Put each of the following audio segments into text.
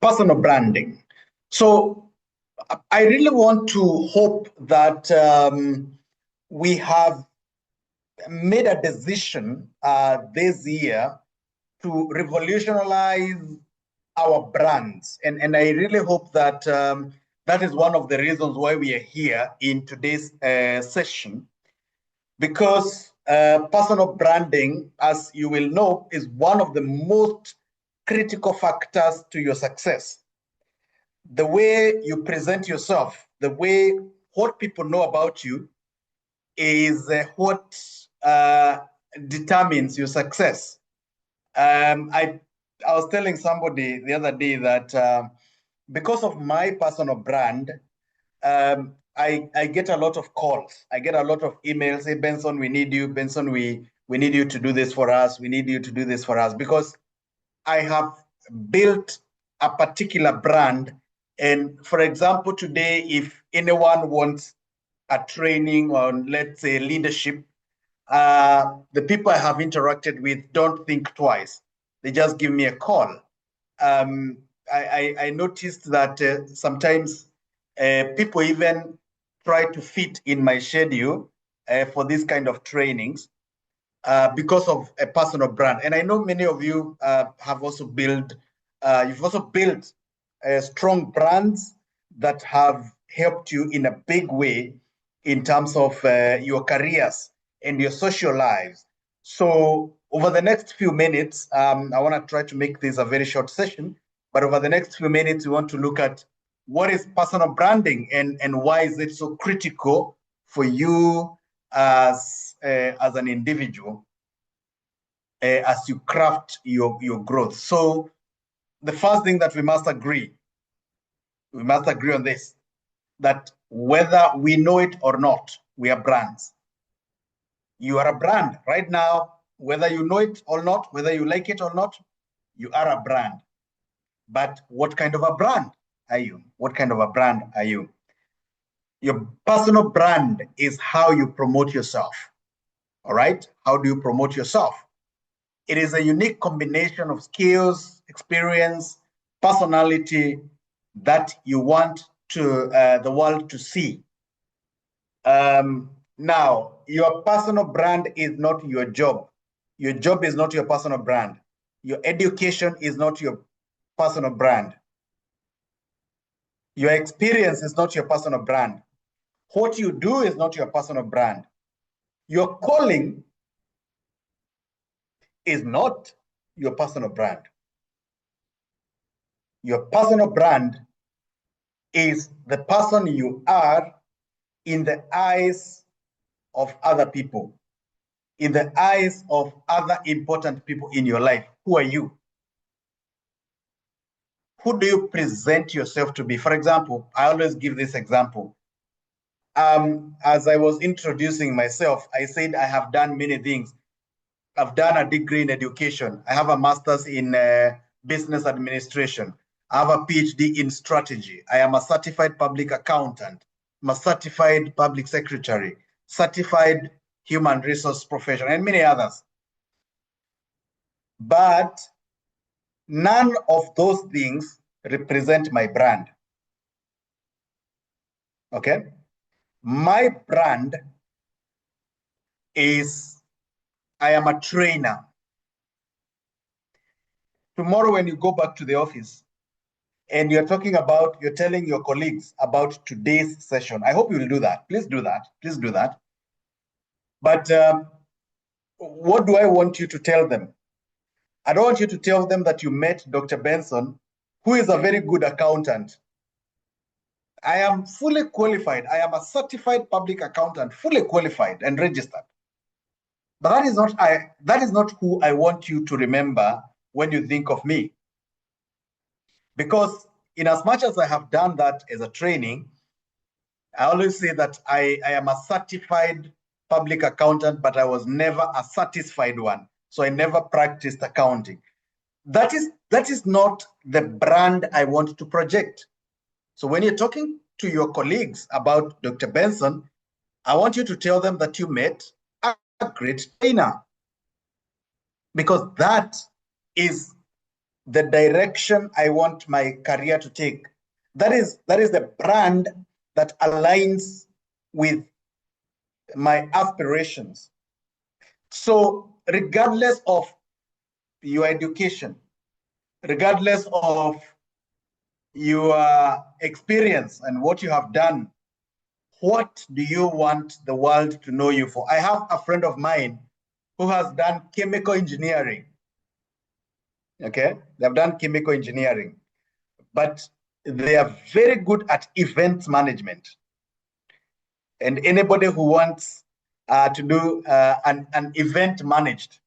personal branding. So I really want to hope that we have made a decision this year to revolutionize our brands. And I really hope that that is one of the reasons why we are here in today's session, because personal branding, as you will know, is one of the most critical factors to your success. The way you present yourself, the way what people know about you is what determines your success. I was telling somebody the other day that because of my personal brand, I get a lot of calls. I get a lot of emails. Hey, Benson, we need you. Benson, we need you to do this for us. We need you to do this for us, because I have built a particular brand. And for example, today, if anyone wants a training on, let's say, leadership, the people I have interacted with don't think twice. They just give me a call. I noticed that sometimes people even try to fit in my schedule for this kind of trainings because of a personal brand. And I know many of you have also built, you've also built strong brands that have helped you in a big way in terms of your careers and your social lives. So over the next few minutes, I want to try to make this a very short session, but over the next few minutes, we want to look at what is personal branding and why is it so critical for you as an individual as you craft your growth. So the first thing that we must agree on this, that whether we know it or not, we are brands. You are a brand right now, whether you know it or not, whether you like it or not, you are a brand. But what kind of a brand are you? What kind of a brand are you? Your personal brand is how you promote yourself. All right? How do you promote yourself? It is a unique combination of skills, experience, personality that you want to the world to see. Now, your personal brand is not your job. Your job is not your personal brand. Your education is not your personal brand. Your experience is not your personal brand. What you do is not your personal brand. Your calling is not your personal brand. Your personal brand is the person you are in the eyes of other people, in the eyes of other important people in your life. Who are you? Who do you present yourself to be? For example, I always give this example. As I was introducing myself, I said I have done many things. I've done a degree in education. I have a master's in business administration. I have a PhD in strategy. I am a certified public accountant. I'm a certified public secretary, certified human resource professional, and many others. But none of those things represent my brand. Okay? My brand is I am a trainer. Tomorrow, when you go back to the office and you're telling your colleagues about today's session, I hope you will do that. Please do that. Please do that. But what do I want you to tell them? I don't want you to tell them that you met Dr. Benson, who is a very good accountant. I am fully qualified. I am a certified public accountant, fully qualified and registered. But that is not who I want you to remember when you think of me. Because in as much as I have done that as a training, I always say that I am a certified public accountant, but I was never a satisfied one. So I never practiced accounting. That is not the brand I want to project. So when you're talking to your colleagues about Dr. Benson, I want you to tell them that you met a great trainer, because that is the direction I want my career to take. That is the brand that aligns with my aspirations. So regardless of your education, regardless of your experience and what you have done, what do you want the world to know you for? I have a friend of mine who has done chemical engineering. Okay, they've done chemical engineering, but they are very good at event management. And anybody who wants to do an event managed,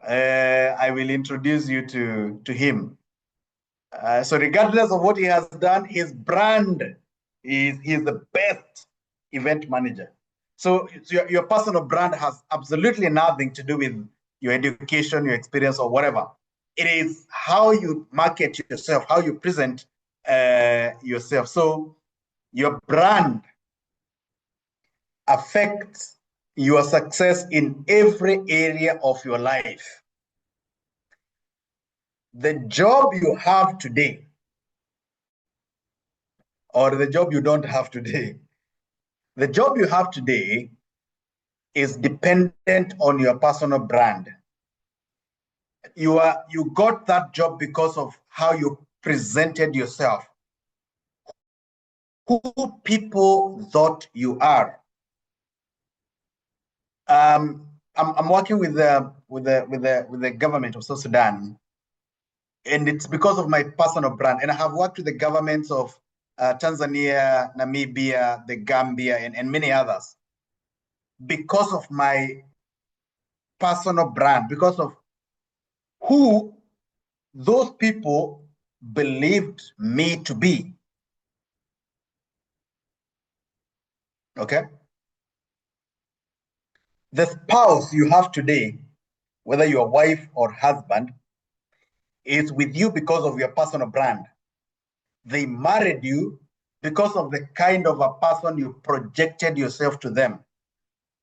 I will introduce you to him. So regardless of what he has done, his brand is the best event manager. So your personal brand has absolutely nothing to do with your education, your experience, or whatever. It is how you market yourself, how you present yourself. So your brand affects your success in every area of your life. The job you have today, or the job you don't have today, the job you have today is dependent on your personal brand. You got that job because of how you presented yourself, who people thought you are. I'm working with the government of South Sudan, and it's because of my personal brand. And I have worked with the governments of Tanzania, Namibia, the Gambia, and many others because of my personal brand, because of who those people believed me to be. Okay? The spouse you have today, whether you're wife or husband, is with you because of your personal brand. They married you because of the kind of a person you projected yourself to them.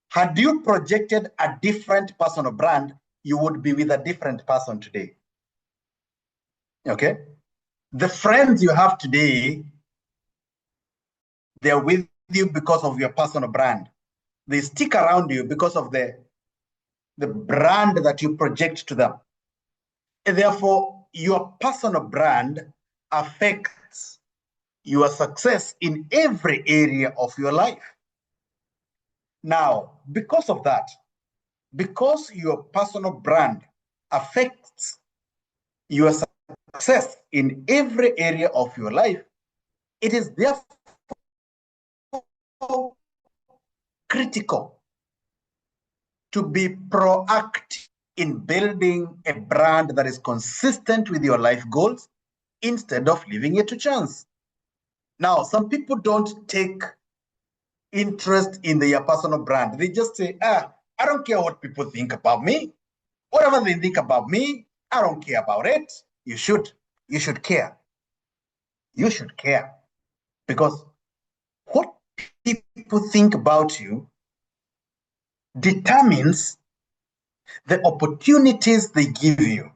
Had you projected a different personal brand, you would be with a different person today. Okay? The friends you have today, they're with you because of your personal brand. They stick around you because of the brand that you project to them. And therefore, your personal brand affects your success in every area of your life. Now, because of that, because your personal brand affects your success in every area of your life, it is therefore critical to be proactive in building a brand that is consistent with your life goals instead of leaving it to chance. Now, some people don't take interest in their personal brand. They just say, I don't care what people think about me. Whatever they think about me, I don't care about it. You should care. You should care. Because what people think about you determines the opportunities they give you.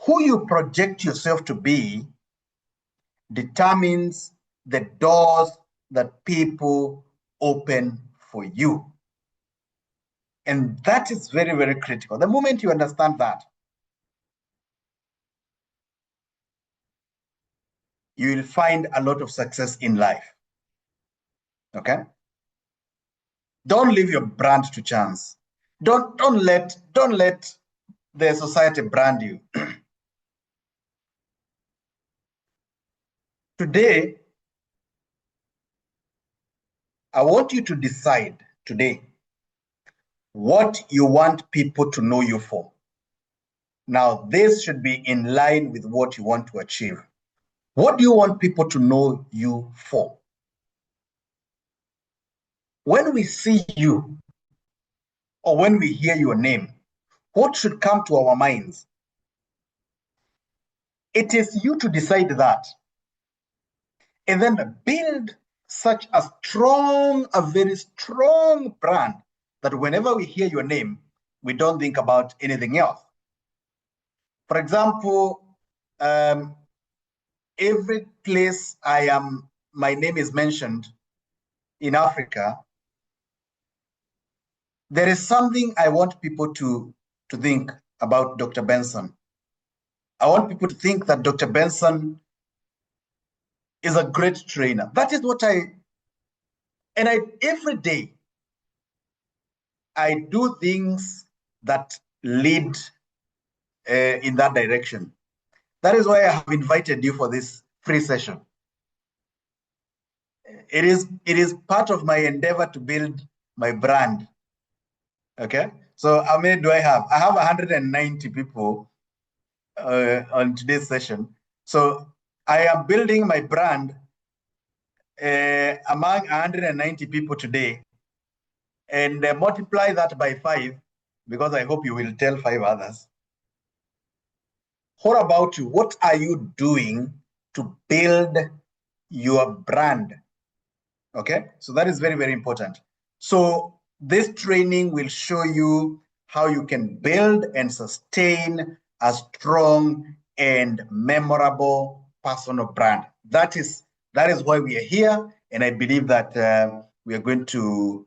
Who you project yourself to be determines the doors that people open for you. And that is very, very critical. The moment you understand that, you will find a lot of success in life. Okay? Don't leave your brand to chance. Don't let the society brand you. Today, I want you to decide today what you want people to know you for. Now, this should be in line with what you want to achieve. What do you want people to know you for? When we see you or when we hear your name, what should come to our minds? It is you to decide that. And then build such a very strong brand that whenever we hear your name, we don't think about anything else. For example, every place my name is mentioned in Africa, there is something I want people to think about Dr. Benson. I want people to think that Dr. Benson is a great trainer. That is what every day, I do things that lead in that direction. That is why I have invited you for this free session. It is part of my endeavor to build my brand. Okay, so how many do I have? I have 190 people on today's session. So I am building my brand among 190 people today, and multiply that by 5, because I hope you will tell 5 others. What about you? What are you doing to build your brand? Okay, so that is very, very important. So this training will show you how you can build and sustain a strong and memorable personal brand. That is why we are here, and I believe that we are going to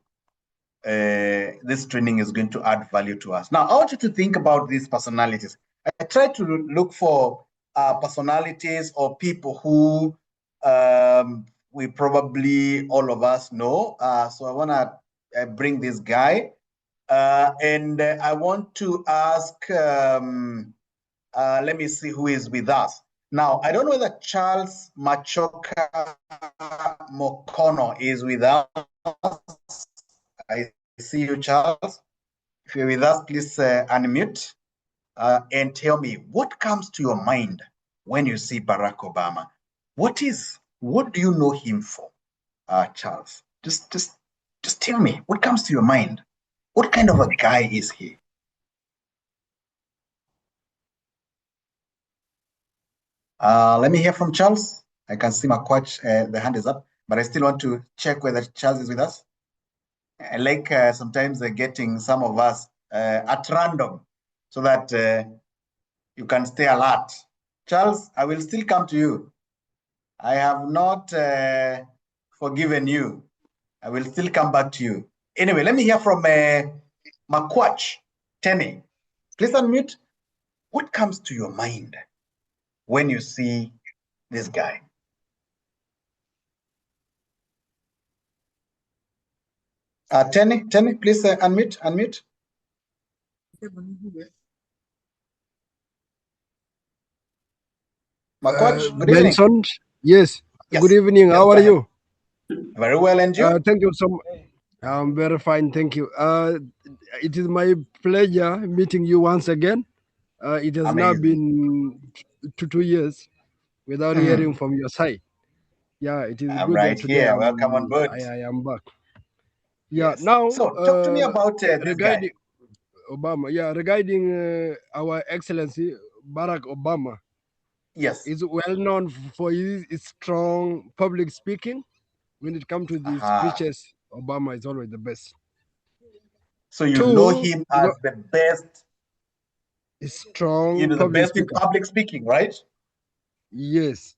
this training is going to add value to us. Now, I want you to think about these personalities. I try to look for personalities or people who we probably all of us know. So I want to bring this guy, and I want to ask. Let me see who is with us now. I don't know whether Charles Machoka Mokono is with us. I see you, Charles. If you're with us, please unmute and tell me what comes to your mind when you see Barack Obama. What do you know him for, Charles? Just tell me what comes to your mind. What kind of a guy is he? Let me hear from Charles. I can see Makwach, the hand is up, but I still want to check whether Charles is with us. I like sometimes getting some of us at random so that you can stay alert. Charles, I will still come to you. I have not forgiven you. I will still come back to you. Anyway, let me hear from Makwach Tenny. Please unmute. What comes to your mind when you see this guy? Tenny, please unmute. Makwach, good evening. Benson, yes. Good evening. Yes, how are you? Very well, and you? Thank you so much. I'm very fine, thank you. It is my pleasure meeting you once again. It has now been 2 years without hearing from your side. Yeah, it is I'm good right that today here. Welcome on board. I am back. Yeah, Yes. now So talk to me about this regarding guy. Obama. Yeah, regarding our Excellency Barack Obama. Yes. Is well known for his strong public speaking. When it comes to the speeches, Obama is always the best. So you know him as the best, strong the public best speaker. in public speaking, right? Yes.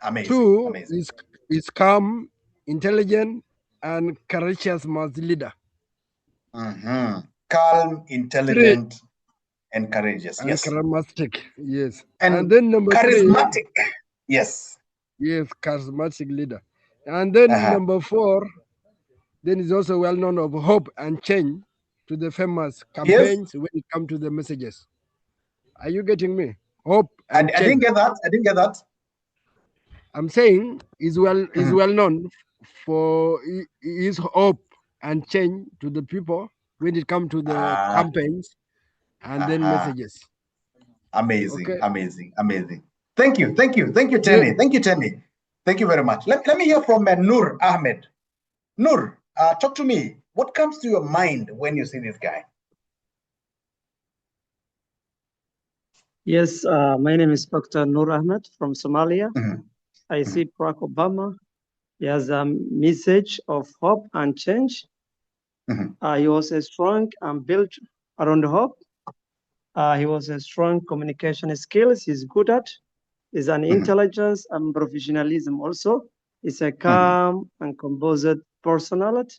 Amazing. 2 amazing. is calm, intelligent, and courageous mass leader. Calm, intelligent, and courageous. And yes. Charismatic. Yes. And then number charismatic. 3. Yes. Yes, charismatic leader. And then number 4. Then is also well known of hope and change to the famous campaigns when it comes to the messages. Are you getting me? Hope and change. I didn't get that. I'm saying is well known for his hope and change to the people when it comes to the campaigns and then messages. Amazing, okay. amazing. Thank you, Tenny. Yeah. Thank you, Tenny. Thank you very much. Let me hear from Noor Ahmed. Noor, talk to me. What comes to your mind when you see this guy? Yes, my name is Dr. Noor Ahmed from Somalia. I see Barack Obama. He has a message of hope and change. He was a strong and built around hope. He was a strong communication skills. He's good at. He's an intelligence and professionalism also. He's a calm and composed personality.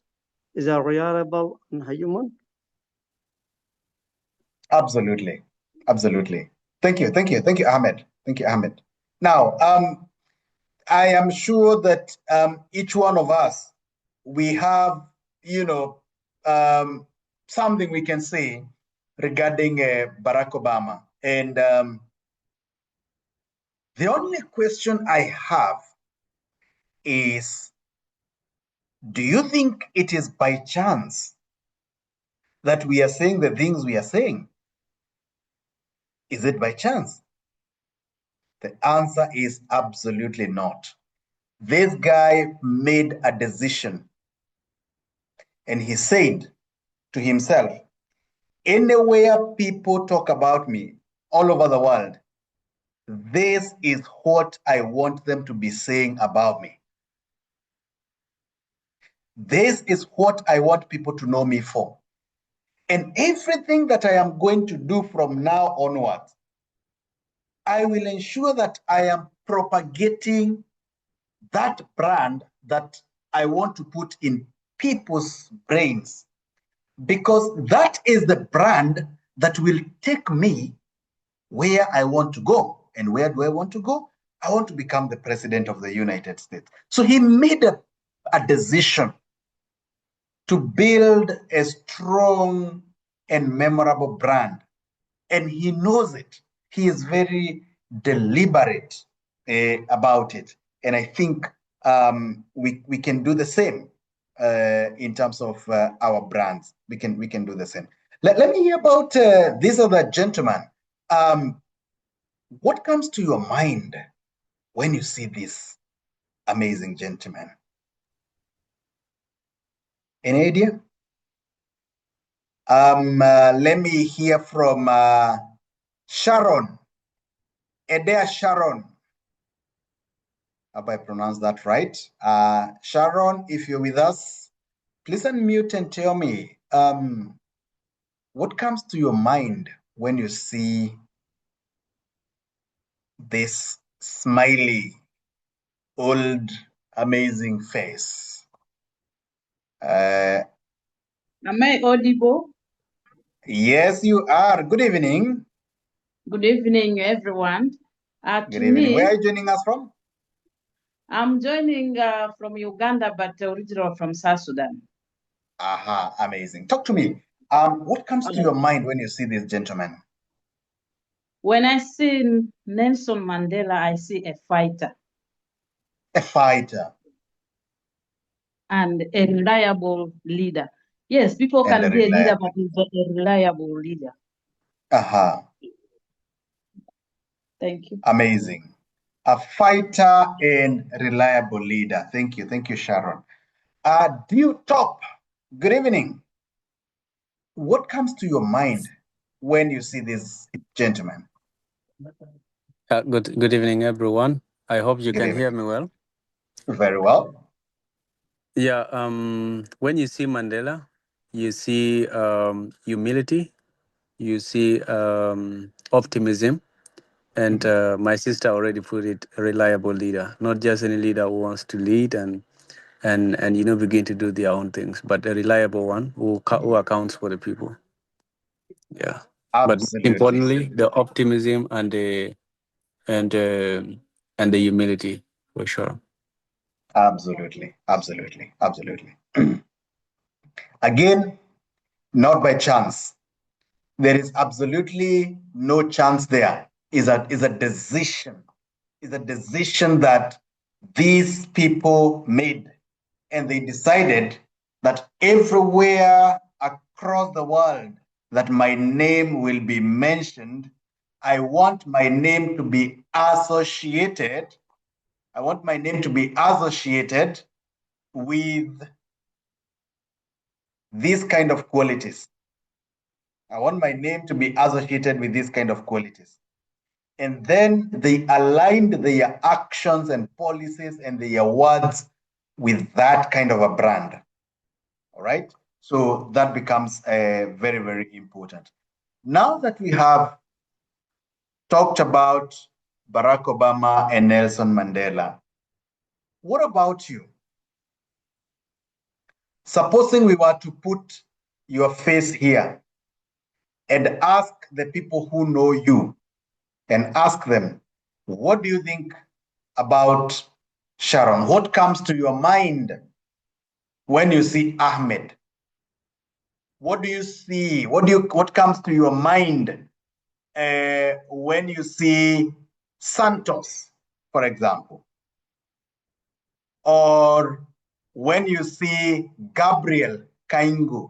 He's a reliable and human. Absolutely. Absolutely. Thank you. Thank you. Thank you, Ahmed. Thank you, Ahmed. Now, I am sure that each one of us, we have, something we can say regarding Barack Obama. And the only question I have is, do you think it is by chance that we are saying the things we are saying? Is it by chance? The answer is absolutely not. This guy made a decision and he said to himself, anywhere people talk about me all over the world, this is what I want them to be saying about me. This is what I want people to know me for. And everything that I am going to do from now onwards, I will ensure that I am propagating that brand that I want to put in people's brains, because that is the brand that will take me where I want to go. And where do I want to go? I want to become the president of the United States. So he made a decision to build a strong and memorable brand. And he knows it. He is very deliberate about it. And I think we can do the same in terms of our brands. We can do the same. Let me hear about this other gentleman. What comes to your mind when you see this amazing gentleman? Any idea? Let me hear from Sharon. Edea Sharon. Have I pronounced that right? Sharon, if you're with us, please unmute and tell me what comes to your mind when you see this smiley, old, amazing face. Am I audible? Yes, you are. Good evening. Good evening, everyone. Good evening. Where are you joining us from? I'm joining from Uganda, but original from South Sudan. Aha, amazing. Talk to me. What comes to your mind when you see this gentleman? When I see Nelson Mandela, I see a fighter. A fighter. And a reliable leader. Yes, people can be a leader, but he's a reliable leader. Aha. Thank you. Amazing. A fighter and reliable leader. Thank you. Thank you, Sharon. Dew Top, good evening. What comes to your mind when you see this gentleman? Good evening, everyone. I hope you can hear me well. Very well. Yeah, when you see Mandela, you see humility, you see optimism, and my sister already put it, a reliable leader, not just any leader who wants to lead and begin to do their own things, but a reliable one who accounts for the people. Yeah. Absolutely. But importantly, the optimism and the humility, for sure. Absolutely. Absolutely. Absolutely. Again, not by chance. There is absolutely no chance there. Is a decision. Is a decision that these people made, and they decided that everywhere across the world that my name will be mentioned, I want my name to be associated. I want my name to be associated with these kind of qualities. I want my name to be associated with these kind of qualities. And then they aligned their actions and policies and their words with that kind of a brand. All right. So that becomes very, very important. Now that we have talked about Barack Obama and Nelson Mandela, what about you? Supposing we were to put your face here and ask the people who know you and ask them, what do you think about Sharon? What comes to your mind when you see Ahmed? What do you see? What comes to your mind when you see Santos, for example? Or when you see Gabriel Kaingu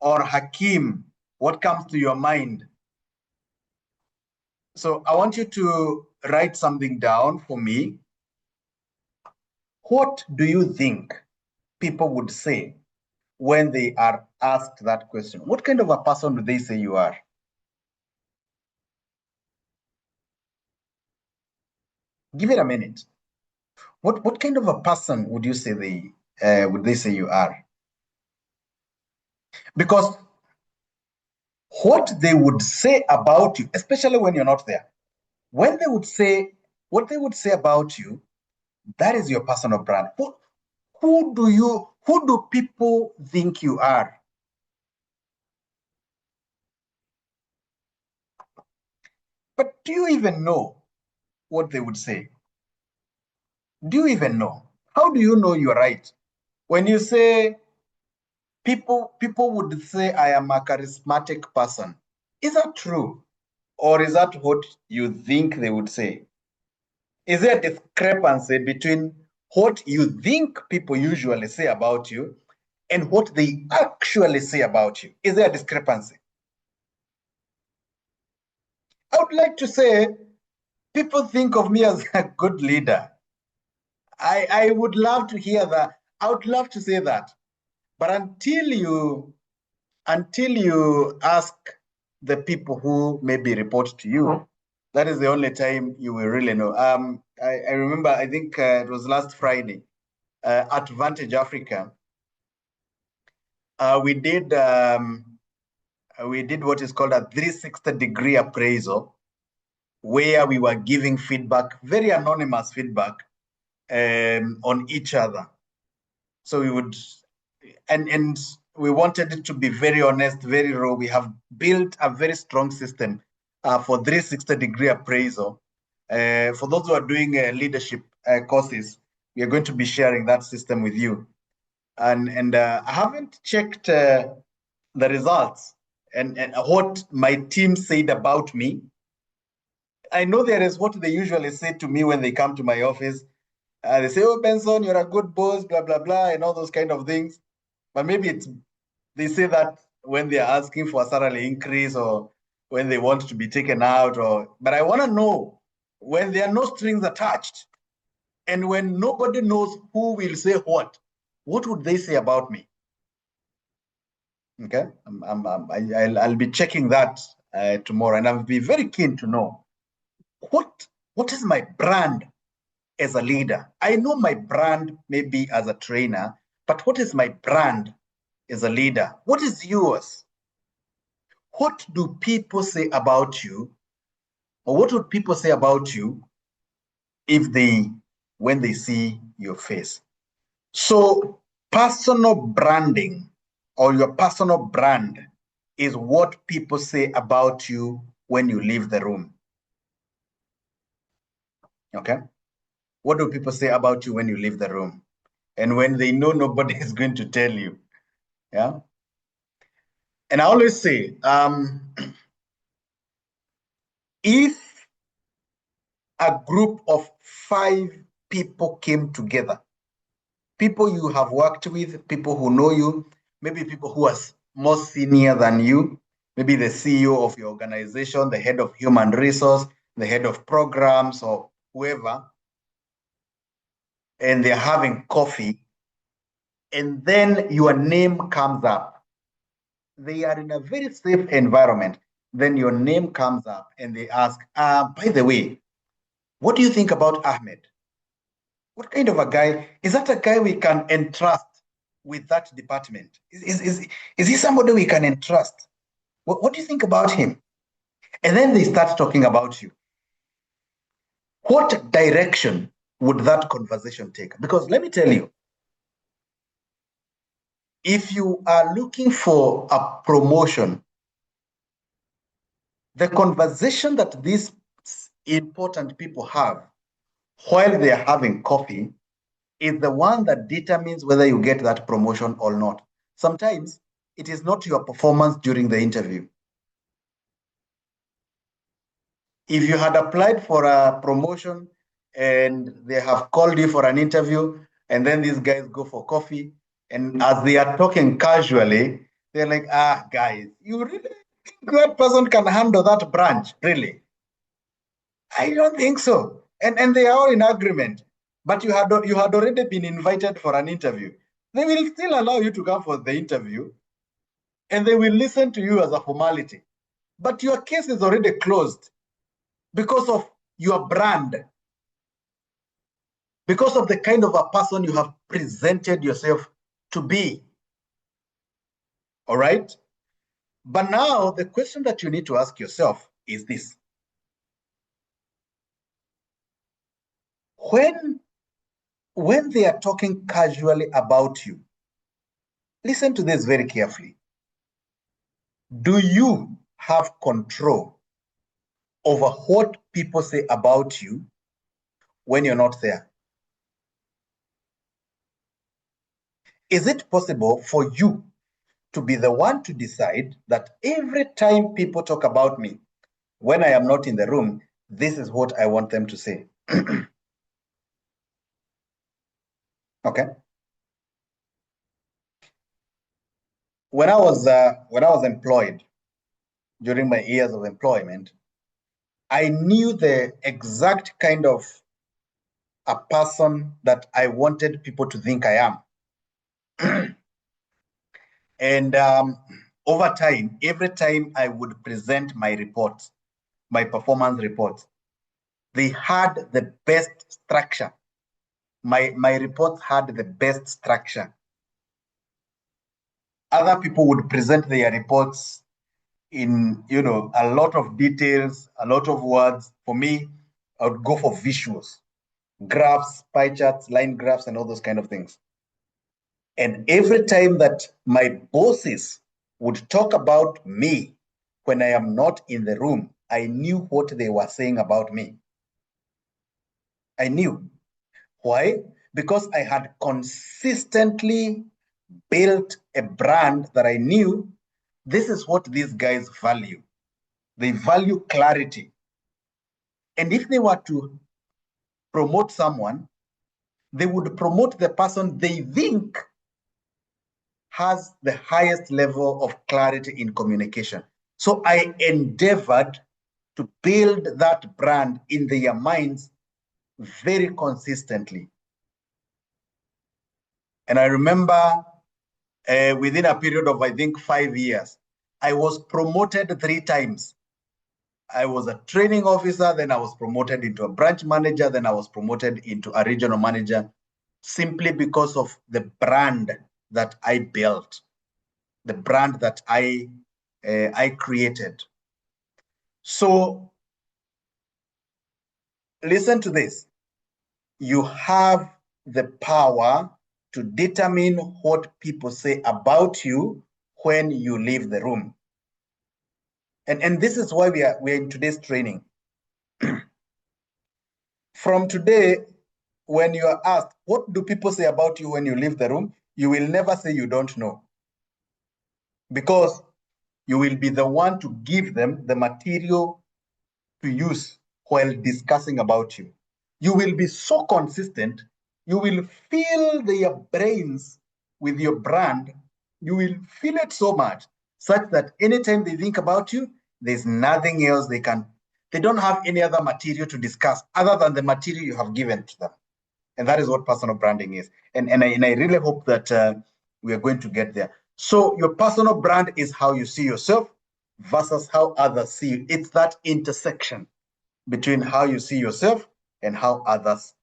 or Hakim, what comes to your mind? So I want you to write something down for me. What do you think people would say when they are asked that question? What kind of a person do they say you are? Give it a minute. What kind of a person would you say they say you are? Because what they would say about you, especially when you're not there, when they would say what they would say about you, that is your personal brand. Who do people think you are? But do you even know what they would say? Do you even know? How do you know you're right? When you say people would say I am a charismatic person. Is that true? Or is that what you think they would say? Is there a discrepancy between what you think people usually say about you and what they actually say about you? Is there a discrepancy? I would like to say people think of me as a good leader. I would love to hear that. I would love to say that. But until you ask the people who maybe report to you, that is the only time you will really know. I remember, I think it was last Friday at Vantage Africa, we did what is called a 360-degree appraisal, where we were giving feedback, very anonymous feedback on each other. So we would, and we wanted it to be very honest, very raw. We have built a very strong system for 360-degree appraisal. For those who are doing leadership courses, we are going to be sharing that system with you. And I haven't checked the results and what my team said about me. I know there is what they usually say to me when they come to my office. They say, "Oh, Benson, you're a good boss, blah, blah, blah," and all those kind of things. But maybe they say that when they're asking for a salary increase or when they want to be taken out. But I want to know when there are no strings attached and when nobody knows who will say what would they say about me? Okay, I'll be checking that tomorrow, and I'll be very keen to know what is my brand as a leader. I know my brand maybe as a trainer, but what is my brand as a leader? What is yours? What do people say about you, or what would people say about you when they see your face? So personal branding or your personal brand is what people say about you when you leave the room. Okay? What do people say about you when you leave the room? And when they know nobody is going to tell you. Yeah? And I always say, if a group of 5 people came together, people you have worked with, people who know you, maybe people who are more senior than you, maybe the CEO of your organization, the head of human resource, the head of programs, or whoever, and they're having coffee, and then your name comes up. They are in a very safe environment. Then your name comes up and they ask, by the way, what do you think about Ahmed? What kind of a guy? Is that a guy we can entrust with that department? Is he somebody we can entrust? What do you think about him? And then they start talking about you. What direction would that conversation take? Because let me tell you, if you are looking for a promotion, the conversation that these important people have while they are having coffee is the one that determines whether you get that promotion or not. Sometimes it is not your performance during the interview. If you had applied for a promotion and they have called you for an interview, and then these guys go for coffee, and as they are talking casually, they're like, guys, you really think that person can handle that branch? Really? I don't think so. And they are all in agreement. But you had already been invited for an interview. They will still allow you to come for the interview, and they will listen to you as a formality. But your case is already closed because of your brand, because of the kind of a person you have presented yourself to be. All right? But now the question that you need to ask yourself is this. When they are talking casually about you, listen to this very carefully. Do you have control over what people say about you when you're not there? Is it possible for you to be the one to decide that every time people talk about me, when I am not in the room, this is what I want them to say? Okay. When I was employed, during my years of employment, I knew the exact kind of a person that I wanted people to think I am. And over time, every time I would present my reports, my performance reports, they had the best structure. My reports had the best structure. Other people would present their reports in, a lot of details, a lot of words. For me, I would go for visuals, graphs, pie charts, line graphs, and all those kind of things. And every time that my bosses would talk about me when I am not in the room, I knew what they were saying about me. I knew. Why? Because I had consistently built a brand that I knew this is what these guys value. They value clarity. And if they were to promote someone, they would promote the person they think has the highest level of clarity in communication. So I endeavored to build that brand in their minds very consistently. And I remember within a period of, I think, 5 years, I was promoted 3 times. I was a training officer, then I was promoted into a branch manager, then I was promoted into a regional manager, simply because of the brand that I built, the brand that I created. So listen to this. You have the power to determine what people say about you when you leave the room. And this is why we're in today's training. From today, when you are asked, what do people say about you when you leave the room? You will never say you don't know. Because you will be the one to give them the material to use while discussing about you. You will be so consistent, you will fill their brains with your brand. You will fill it so much such that anytime they think about you, there's nothing else they don't have any other material to discuss other than the material you have given to them. And that is what personal branding is. And I really hope that we are going to get there. So your personal brand is how you see yourself versus how others see you. It's that intersection between how you see yourself and how others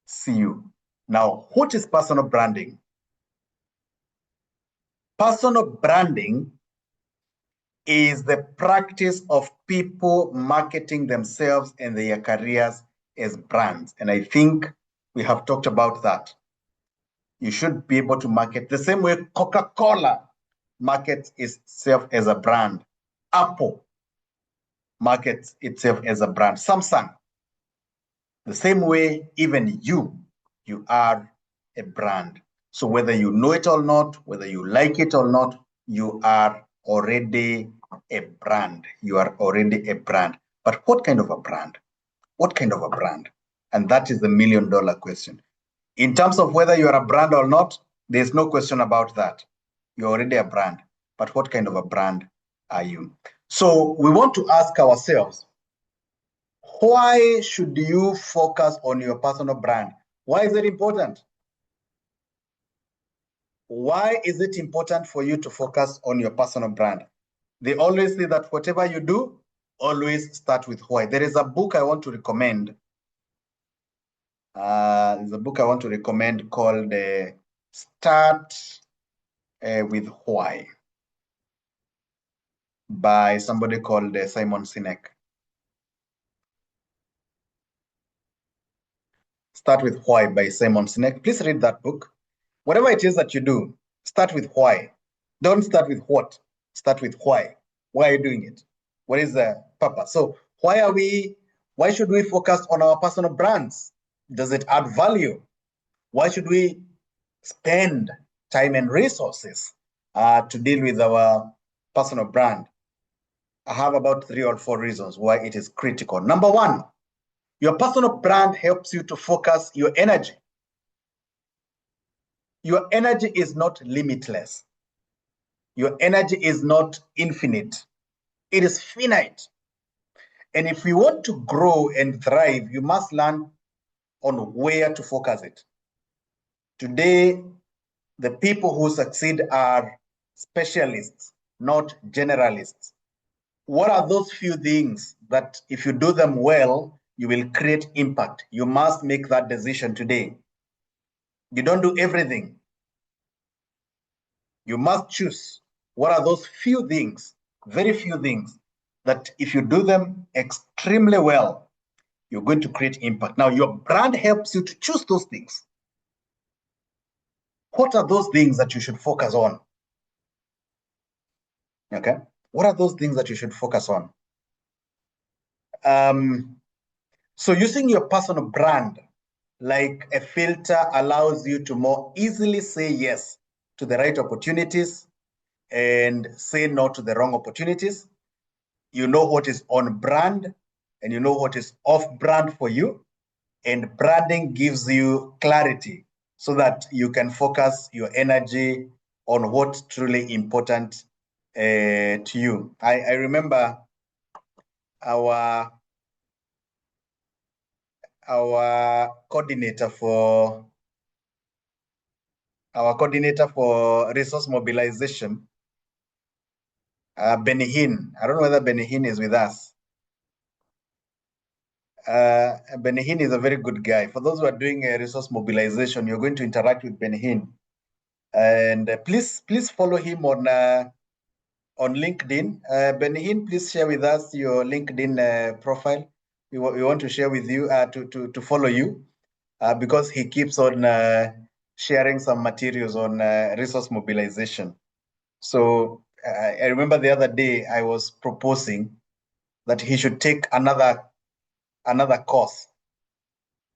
see you. Now, what is personal branding? Personal branding is the practice of people marketing themselves and their careers as brands. And I think we have talked about that. You should be able to market the same way Coca-Cola markets itself as a brand. Apple markets itself as a brand. Samsung, the same way even you are a brand. So whether you know it or not, whether you like it or not, you are already a brand. You are already a brand. But what kind of a brand? What kind of a brand? And that is the $1 million question. In terms of whether you are a brand or not, there's no question about that. You're already a brand. But what kind of a brand are you? So we want to ask ourselves, why should you focus on your personal brand? Why is it important? Why is it important for you to focus on your personal brand? They always say that whatever you do, always start with why. There is a book I want to recommend. There's a book I want to recommend called Start with Why by somebody called Simon Sinek. Start with Why by Simon Sinek. Please read that book. Whatever it is that you do, start with why. Don't start with what. Start with why. Why are you doing it? What is the purpose? So why should we focus on our personal brands? Does it add value? Why should we spend time and resources to deal with our personal brand? I have about 3 or 4 reasons why it is critical. Number one, your personal brand helps you to focus your energy. Your energy is not limitless. Your energy is not infinite. It is finite. And if we want to grow and thrive, you must learn on where to focus it. Today, the people who succeed are specialists, not generalists. What are those few things that if you do them well, you will create impact? You must make that decision today. You don't do everything. You must choose what are those few things, very few things, that if you do them extremely well, you're going to create impact. Now, your brand helps you to choose those things. What are those things that you should focus on? Okay. What are those things that you should focus on? So using your personal brand like a filter allows you to more easily say yes to the right opportunities and say no to the wrong opportunities. You know what is on brand and you know what is off brand for you. And branding gives you clarity so that you can focus your energy on what's truly important to you. I remember our coordinator for resource mobilization, Benihin. I don't know whether Benihin is with us. Benihin is a very good guy. For those who are doing a resource mobilization, you're going to interact with Benihin. And please follow him on LinkedIn. Benihin, please share with us your LinkedIn profile. We want to share with you to follow you because he keeps on sharing some materials on resource mobilization. So I remember the other day I was proposing that he should take another course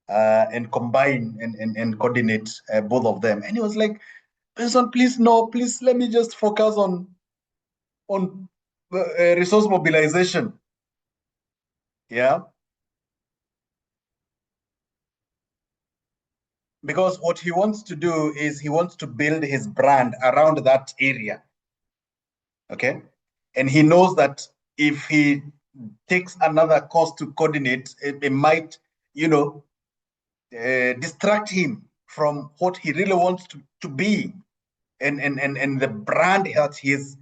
and combine and coordinate both of them. And he was like, "Benson, please let me just focus on resource mobilization." Yeah. Because what he wants to do is he wants to build his brand around that area. Okay. And he knows that if he takes another course to coordinate, it might, distract him from what he really wants to be and the brand that he's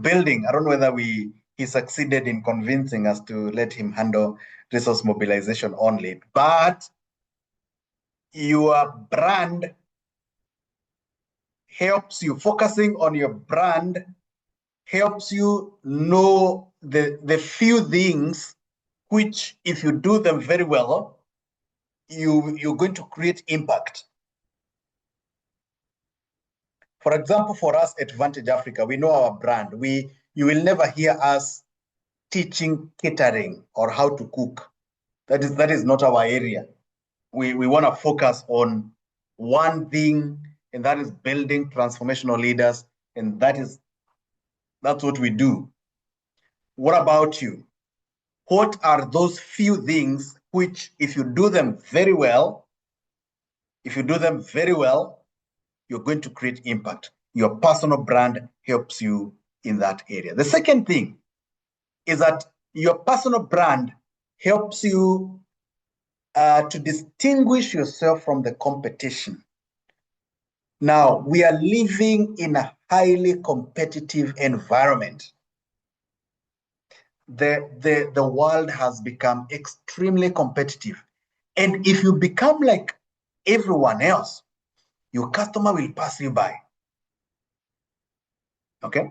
building. I don't know whether he succeeded in convincing us to let him handle resource mobilization only, but your brand helps you, focusing on your brand helps you know the few things which, if you do them very well, you're going to create impact. For example, for us at Vantage Africa, we know our brand. You will never hear us teaching catering or how to cook. That is not our area. We want to focus on one thing, and that is building transformational leaders, and that's what we do. What about you? What are those few things which, if you do them very well, you're going to create impact? Your personal brand helps you in that area. The second thing is that your personal brand helps you to distinguish yourself from the competition. Now, we are living in a highly competitive environment. The world has become extremely competitive. And if you become like everyone else, your customer will pass you by. Okay?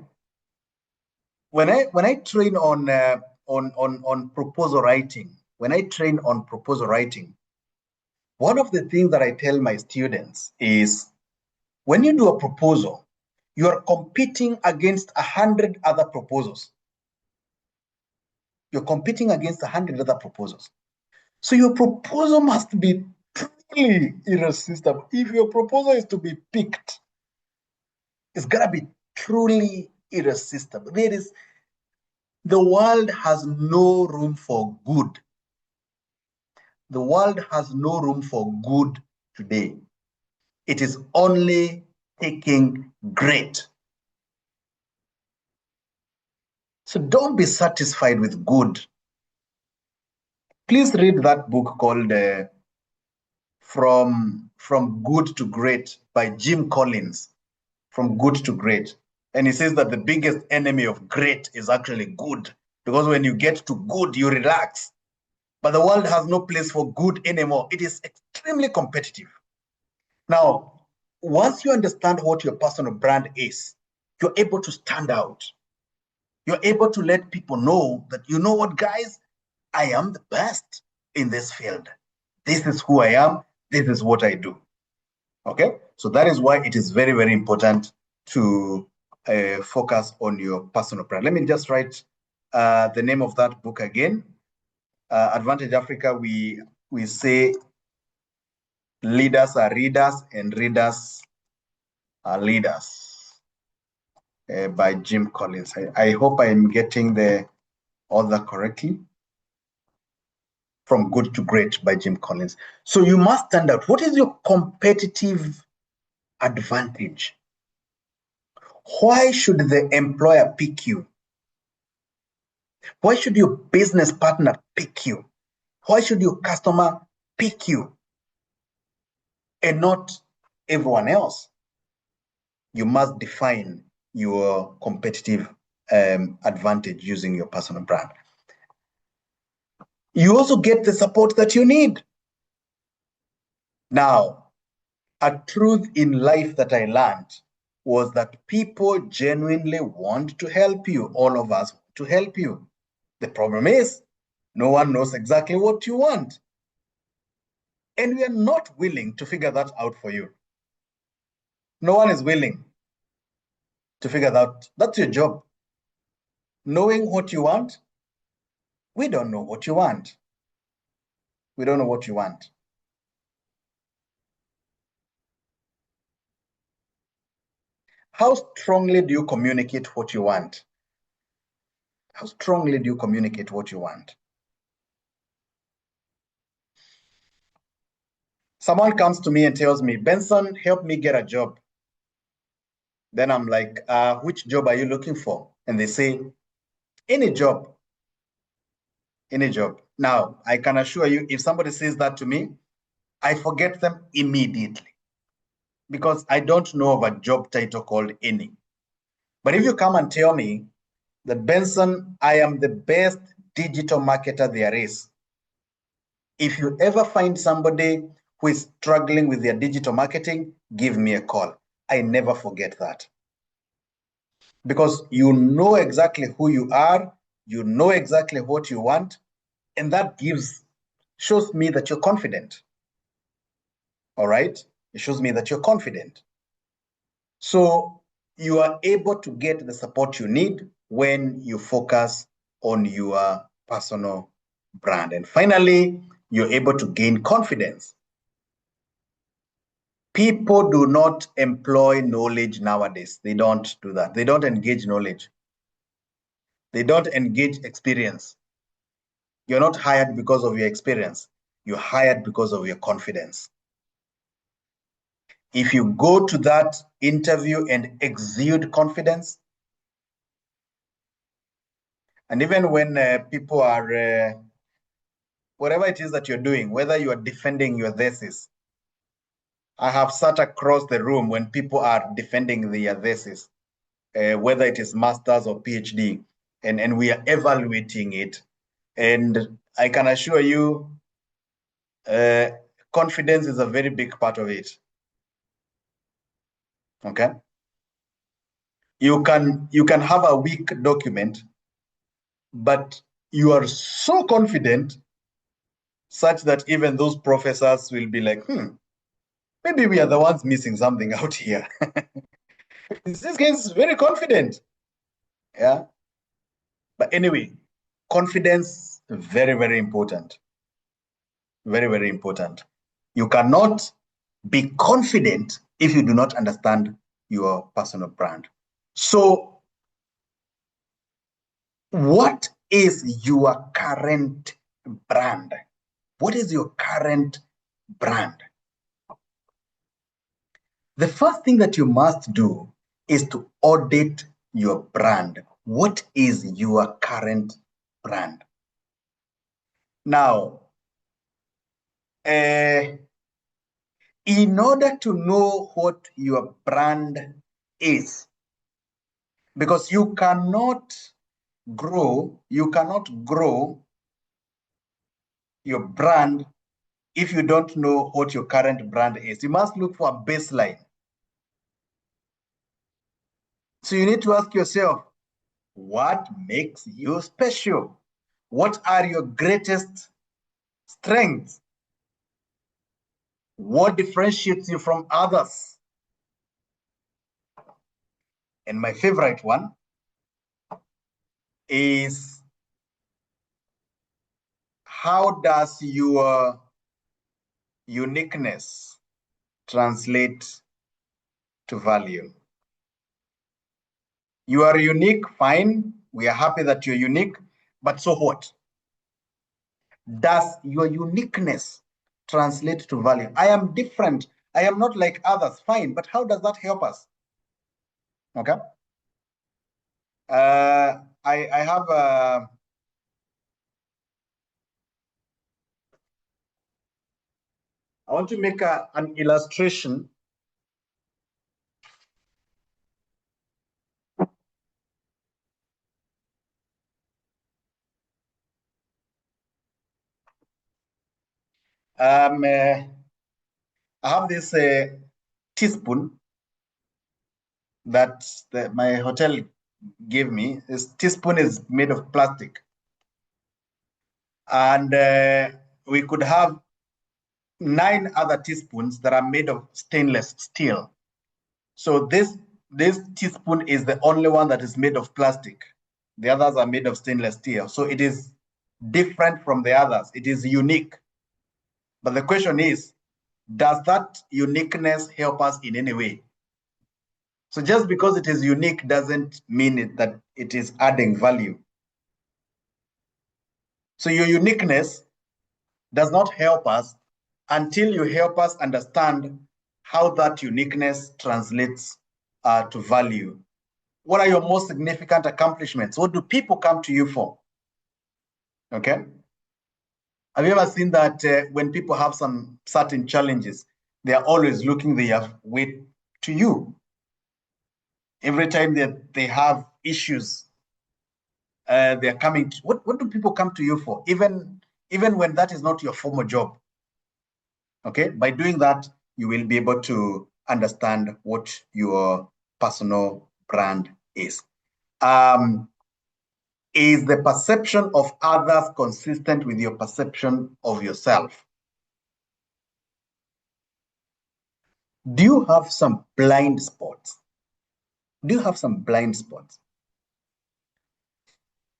When I train on proposal writing, one of the things that I tell my students is, when you do a proposal, you are competing against 100 other proposals. You're competing against 100 other proposals. So your proposal must be truly irresistible. If your proposal is to be picked, it's gotta be truly irresistible. The world has no room for good. The world has no room for good today. It is only taking great. So don't be satisfied with good. Please read that book called From Good to Great by Jim Collins. From Good to Great. And he says that the biggest enemy of great is actually good, because when you get to good, you relax. But the world has no place for good anymore. It is extremely competitive. Now, once you understand what your personal brand is, you're able to stand out. You're able to let people know that, you know what, guys, I am the best in this field. This is who I am. This is what I do. Okay? So that is why it is very, very important to focus on your personal brand. Let me just write the name of that book again. Advantage Africa, we say leaders are readers and readers are leaders, by Jim Collins. I hope I'm getting the author correctly. From Good to Great by Jim Collins. So you must stand out. What is your competitive advantage? Why should the employer pick you? Why should your business partner pick you? Why should your customer pick you and not everyone else? You must define your competitive advantage using your personal brand. You also get the support that you need. Now, a truth in life that I learned was that people genuinely want to help you. All of us want to help you. The problem is, no one knows exactly what you want. And we are not willing to figure that out for you. No one is willing to figure that out. That's your job. Knowing what you want. We don't know what you want. We don't know what you want. How strongly do you communicate what you want? How strongly do you communicate what you want? Someone comes to me and tells me, Benson, help me get a job. Then I'm like, which job are you looking for? And they say, any job. Any job. Now, I can assure you, if somebody says that to me, I forget them immediately, because I don't know of a job title called any. But if you come and tell me that, Benson, I am the best digital marketer there is. If you ever find somebody who is struggling with their digital marketing, give me a call. I never forget that. Because you know exactly who you are, you know exactly what you want, and that shows me that you're confident. All right? It shows me that you're confident. So you are able to get the support you need when you focus on your personal brand. And finally, you're able to gain confidence. People do not employ knowledge nowadays. They don't do that. They don't engage knowledge. They don't engage experience. You're not hired because of your experience. You're hired because of your confidence. If you go to that interview and exude confidence, and even when people are, whatever it is that you're doing, whether you are defending your thesis, I have sat across the room when people are defending their thesis, whether it is master's or PhD, and we are evaluating it. And I can assure you, confidence is a very big part of it. Okay? You can have a weak document, but you are so confident such that even those professors will be like, maybe we are the ones missing something out here. This guy is very confident. Yeah. But anyway, confidence, very, very important. Very, very important. You cannot be confident if you do not understand your personal brand. So, what is your current brand? What is your current brand? The first thing that you must do is to audit your brand. What is your current brand? Now, in order to know what your brand is, because you cannot grow your brand if you don't know what your current brand is. You must look for a baseline. So you need to ask yourself, what makes you special? What are your greatest strengths? What differentiates you from others? And my favorite one is, how does your uniqueness translate to value? You are unique, fine. We are happy that you're unique, but so what? Does your uniqueness translate to value? I am different. I am not like others, fine, but how does that help us? Okay. I have I want to make an illustration. I have this teaspoon that my hotel gave me. This teaspoon is made of plastic. And we could have 9 other teaspoons that are made of stainless steel. So this teaspoon is the only one that is made of plastic. The others are made of stainless steel. So it is different from the others. It is unique. But the question is, does that uniqueness help us in any way? So just because it is unique doesn't mean that it is adding value. So your uniqueness does not help us until you help us understand how that uniqueness translates to value. What are your most significant accomplishments? What do people come to you for? Okay. Have you ever seen that when people have some certain challenges, they are always looking their way to you? Every time they have issues, they're coming to, what do people come to you for? Even when that is not your former job. Okay, by doing that, you will be able to understand what your personal brand is. Is the perception of others consistent with your perception of yourself? Do you have some blind spots? Do you have some blind spots?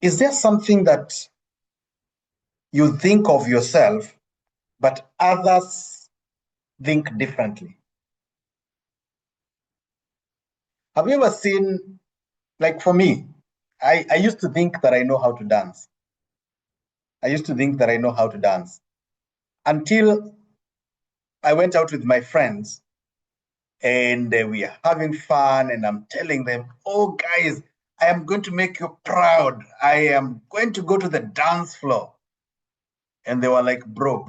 Is there something that you think of yourself, but others think differently? Have you ever seen, like for me, I used to think that I know how to dance. I used to think that I know how to dance until I went out with my friends and we are having fun, and I'm telling them, oh guys, I am going to make you proud. I am going to go to the dance floor. And they were like, bro,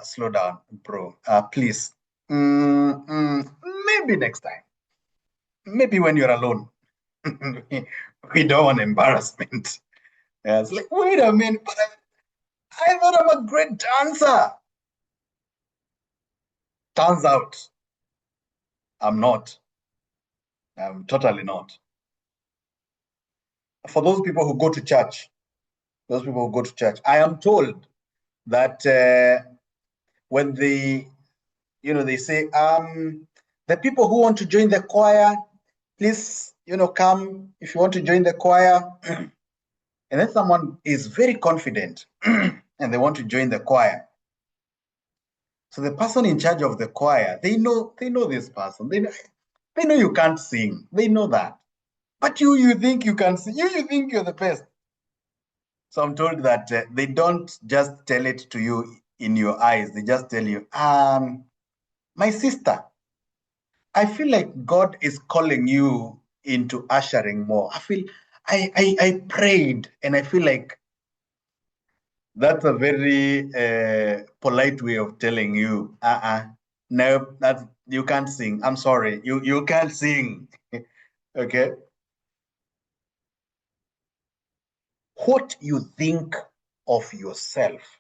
slow down, bro, please. Maybe next time. Maybe when you're alone. We don't want embarrassment. Yeah, it's like, wait a minute, but I thought I'm a great dancer. Turns out, I'm not. I'm totally not. For those people who go to church, I am told that when they say, the people who want to join the choir, please, come if you want to join the choir. And then someone is very confident and they want to join the choir. So the person in charge of the choir, they know this person. They know you can't sing. They know that. But you think you can sing. You think you're the best. So I'm told that they don't just tell it to you in your eyes. They just tell you, my sister, I feel like God is calling you into ushering more. I prayed and I feel like that's a very polite way of telling you, no, you can't sing. I'm sorry, you can't sing. Okay. What you think of yourself,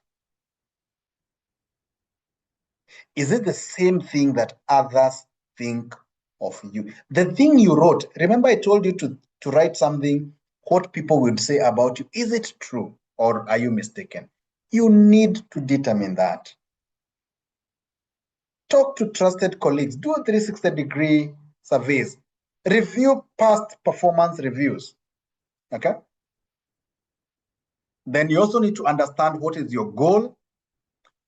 is it the same thing that others think of you? The thing you wrote, remember I told you to write something, what people would say about you. Is it true or are you mistaken? You need to determine that. Talk to trusted colleagues, do a 360-degree surveys, review past performance reviews, okay? Then you also need to understand what is your goal,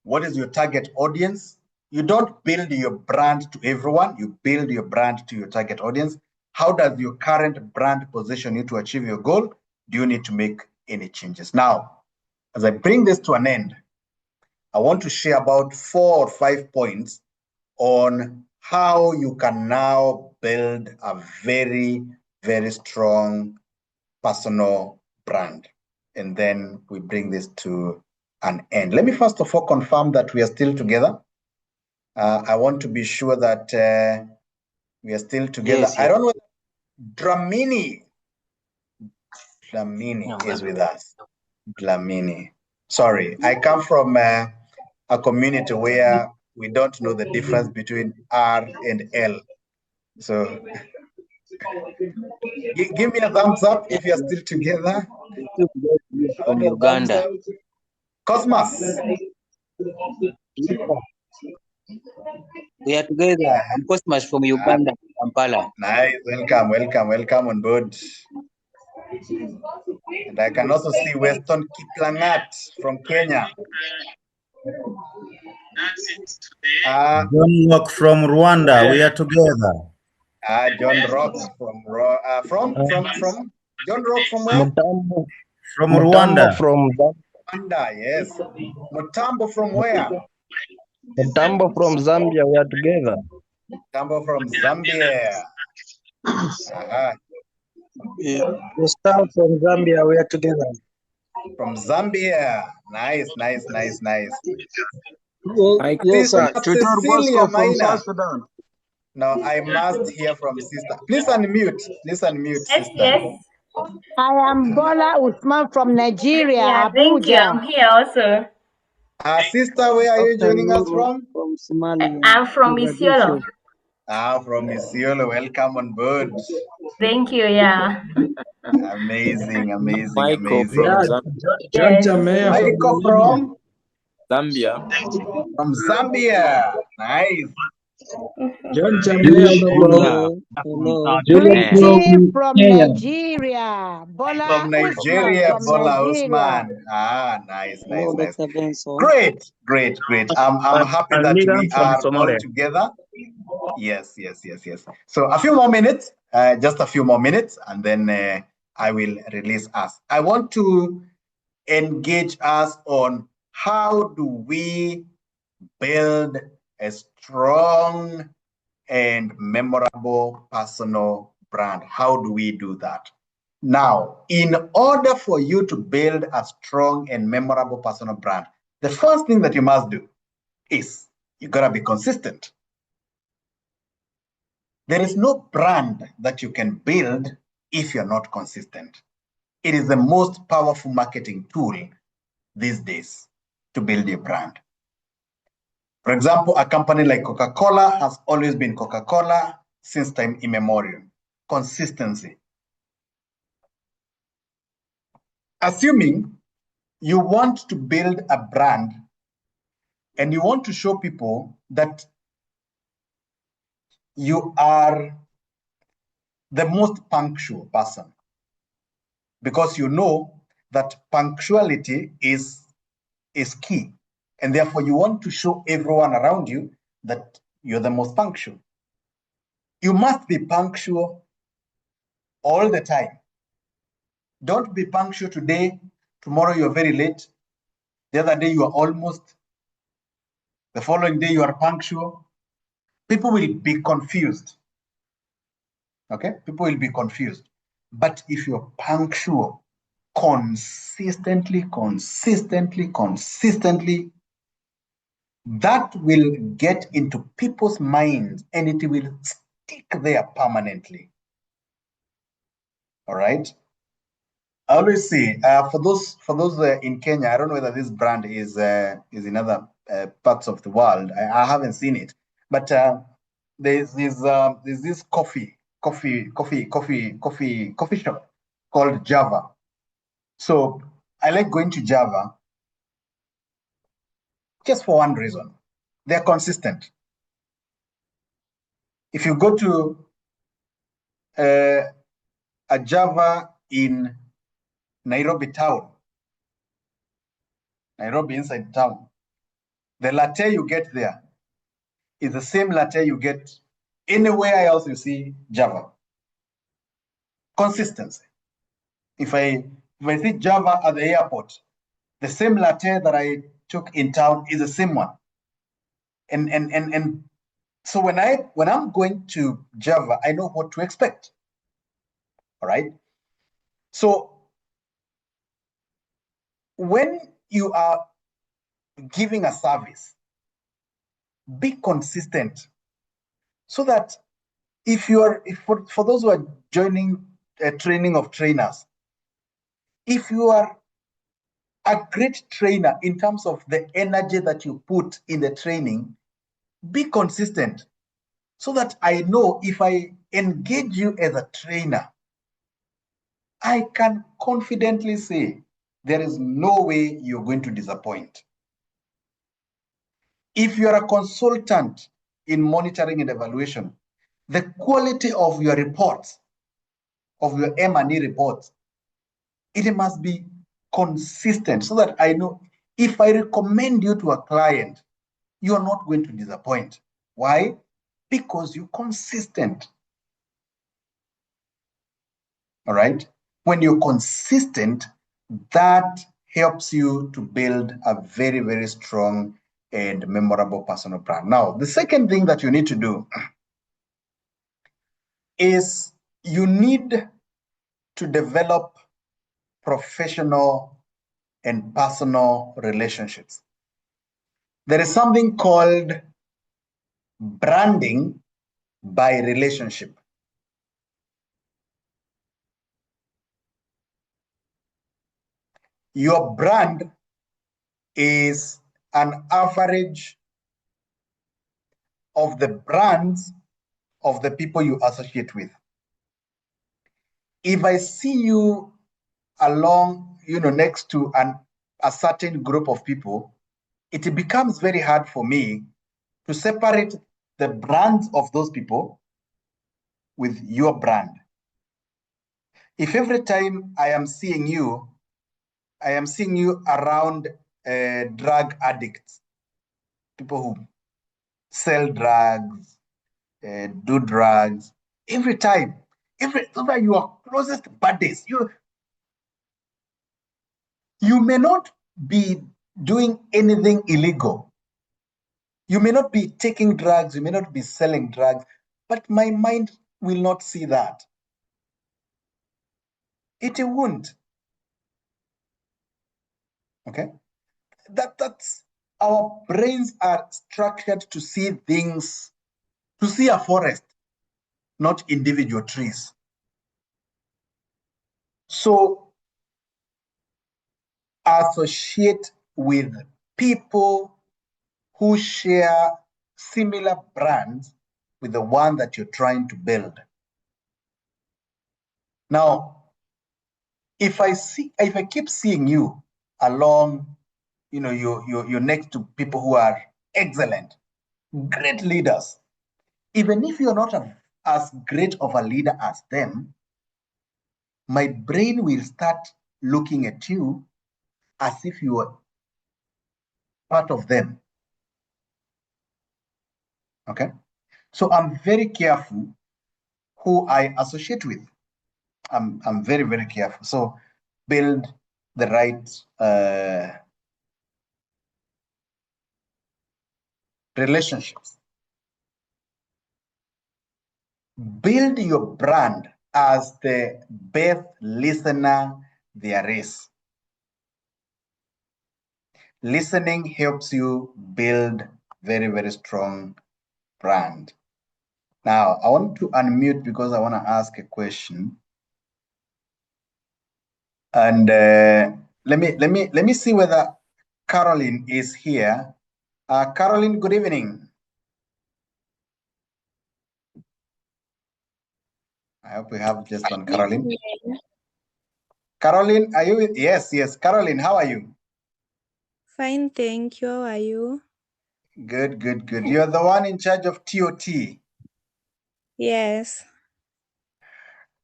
what is your target audience. You don't build your brand to everyone, you build your brand to your target audience. How does your current brand position you to achieve your goal? Do you need to make any changes? Now, as I bring this to an end, I want to share about 4 or 5 points on how you can now build a very, very strong personal brand. And then we bring this to an end. Let me first of all confirm that we are still together. I want to be sure that we are still together. Yes. I don't know Dlamini is with us. Dlamini. Sorry, I come from a community where we don't know the difference between R and L. So give me a thumbs up if you're still together. From Uganda. Cosmos. We are together. I'm Cosmos from Uganda, Kampala. Nice. Welcome on board. And I can also see Weston Kiplangat from Kenya. John Rock from Rwanda. We are together. John Rock from John Rock from where? From Rwanda. From Rwanda, yes. Mutambo from where? Mutambo from Zambia. We are together. Mutambo from Zambia. Gustav from Zambia. We are together. From Zambia. Nice. Yes, sir. Cecilia Maina. Now I must hear from sister. Please unmute. Yes, sister. yes. I am Bola Usman from Nigeria, Yeah, thank you. Abuja. I'm here also. Sister, where are you joining us from? From Somalia. I'm from Isiolo. From Isiolo. Welcome on board. Thank you. Yeah. Amazing, amazing, Michael amazing. from John Yes. Chamea Michael from Zambia. Zambia. Nice. John Chamea Hello. Hello. Pretty from Nigeria. Bola From Usman Nigeria, from Bola Nigeria. Usman. Nice, Hello, nice, nice. Dr. Benson. Great, great, great. I'm happy that we are all together. Yes. So a few more minutes, just a few more minutes, and then I will release us. I want to engage us on how do we build a strong and memorable personal brand. How do we do that? Now, in order for you to build a strong and memorable personal brand, the first thing that you must do is you gotta be consistent. There is no brand that you can build if you're not consistent. It is the most powerful marketing tool these days to build a brand. For example, a company like Coca-Cola has always been Coca-Cola since time immemorial. Consistency. Assuming you want to build a brand and you want to show people that you are the most punctual person, because you know that punctuality is key. And therefore, you want to show everyone around you that you're the most punctual. You must be punctual all the time. Don't be punctual today, tomorrow you're very late, the other day you are almost, the following day you are punctual. People will be confused. Okay? People will be confused. But if you're punctual, consistently, that will get into people's minds and it will stick there permanently. All right? I always say, for those in Kenya, I don't know whether this brand is in other parts of the world. I haven't seen it, but there's this coffee shop called Java. So I like going to Java just for one reason: they're consistent. If you go to a Java in Nairobi town, Nairobi inside town, the latte you get there is the same latte you get anywhere else you see Java. Consistency. If I see Java at the airport, the same latte that I took in town is the same one. And so when I'm going to Java, I know what to expect. All right. So when you are giving a service, be consistent, so that for those who are joining a training of trainers, if you are a great trainer in terms of the energy that you put in the training, be consistent, so that I know if I engage you as a trainer, I can confidently say there is no way you're going to disappoint. If you're a consultant in monitoring and evaluation, the quality of your reports, of your M&E reports, it must be consistent, so that I know if I recommend you to a client, you're not going to disappoint. Why? Because you're consistent. All right? When you're consistent, that helps you to build a very, very strong and memorable personal brand. Now, the second thing that you need to do is you need to develop professional and personal relationships. There is something called branding by relationship. Your brand is an average of the brands of the people you associate with. If I see you along, next to a certain group of people, it becomes very hard for me to separate the brands of those people with your brand. If every time I am seeing you around drug addicts, people who sell drugs, do drugs, every time, over your closest buddies, you may not be doing anything illegal. You may not be taking drugs, you may not be selling drugs, but my mind will not see that. It won't. Okay? That's our brains are structured to see things, to see a forest, not individual trees. So associate with people who share similar brands with the one that you're trying to build. Now, if I keep seeing you along, you're next to people who are excellent, great leaders, even if you're not as great of a leader as them, my brain will start looking at you as if you were part of them. Okay? So I'm very careful who I associate with. I'm very, very careful. So build the right relationships. Build your brand as the best listener there is. Listening helps you build very, very strong brand. Now, I want to unmute because I want to ask a question. And let me see whether Caroline is here. Caroline, good evening. I hope we have just one Caroline. Caroline, are you? Yes. Caroline, how are you? Fine, thank you. How are you? Good. You're the one in charge of TOT. Yes.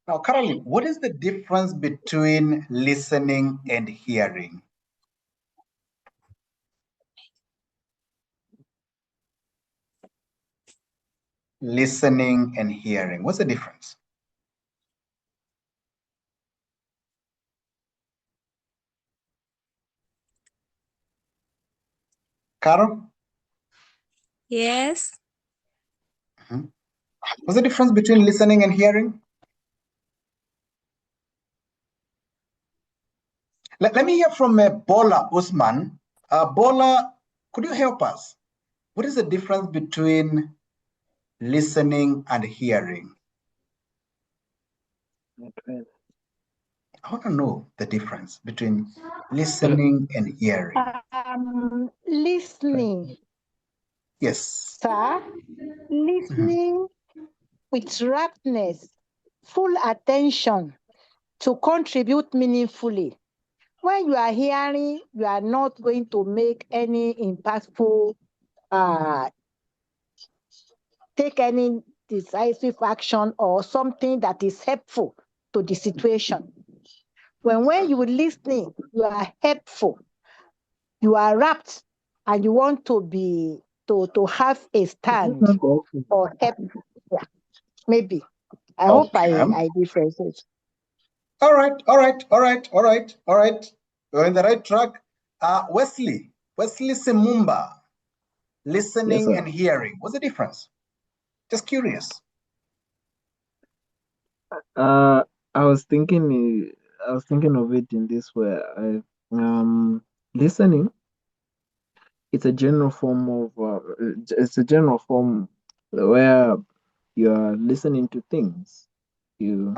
Now, Caroline, what is the difference between listening and hearing? Listening and hearing. What's the difference? Carol? Yes. What's the difference between listening and hearing? Let me hear from Bola Usman. Bola, could you help us? What is the difference between listening and hearing? I want to know the difference between listening and hearing. Listening. Yes. Sir, listening with raptness, full attention to contribute meaningfully. When you are hearing, you are not going to make any impactful, take any decisive action or something that is helpful to the situation. When you are listening, you are helpful, you are rapt, and you want to have a stand or help. Yeah, maybe. I hope I differentiate. All right. We're on the right track. Wesley Semumba, listening and hearing. What's the difference? Just curious. I was thinking of it in this way. Listening, it's a general form where you are listening to things. You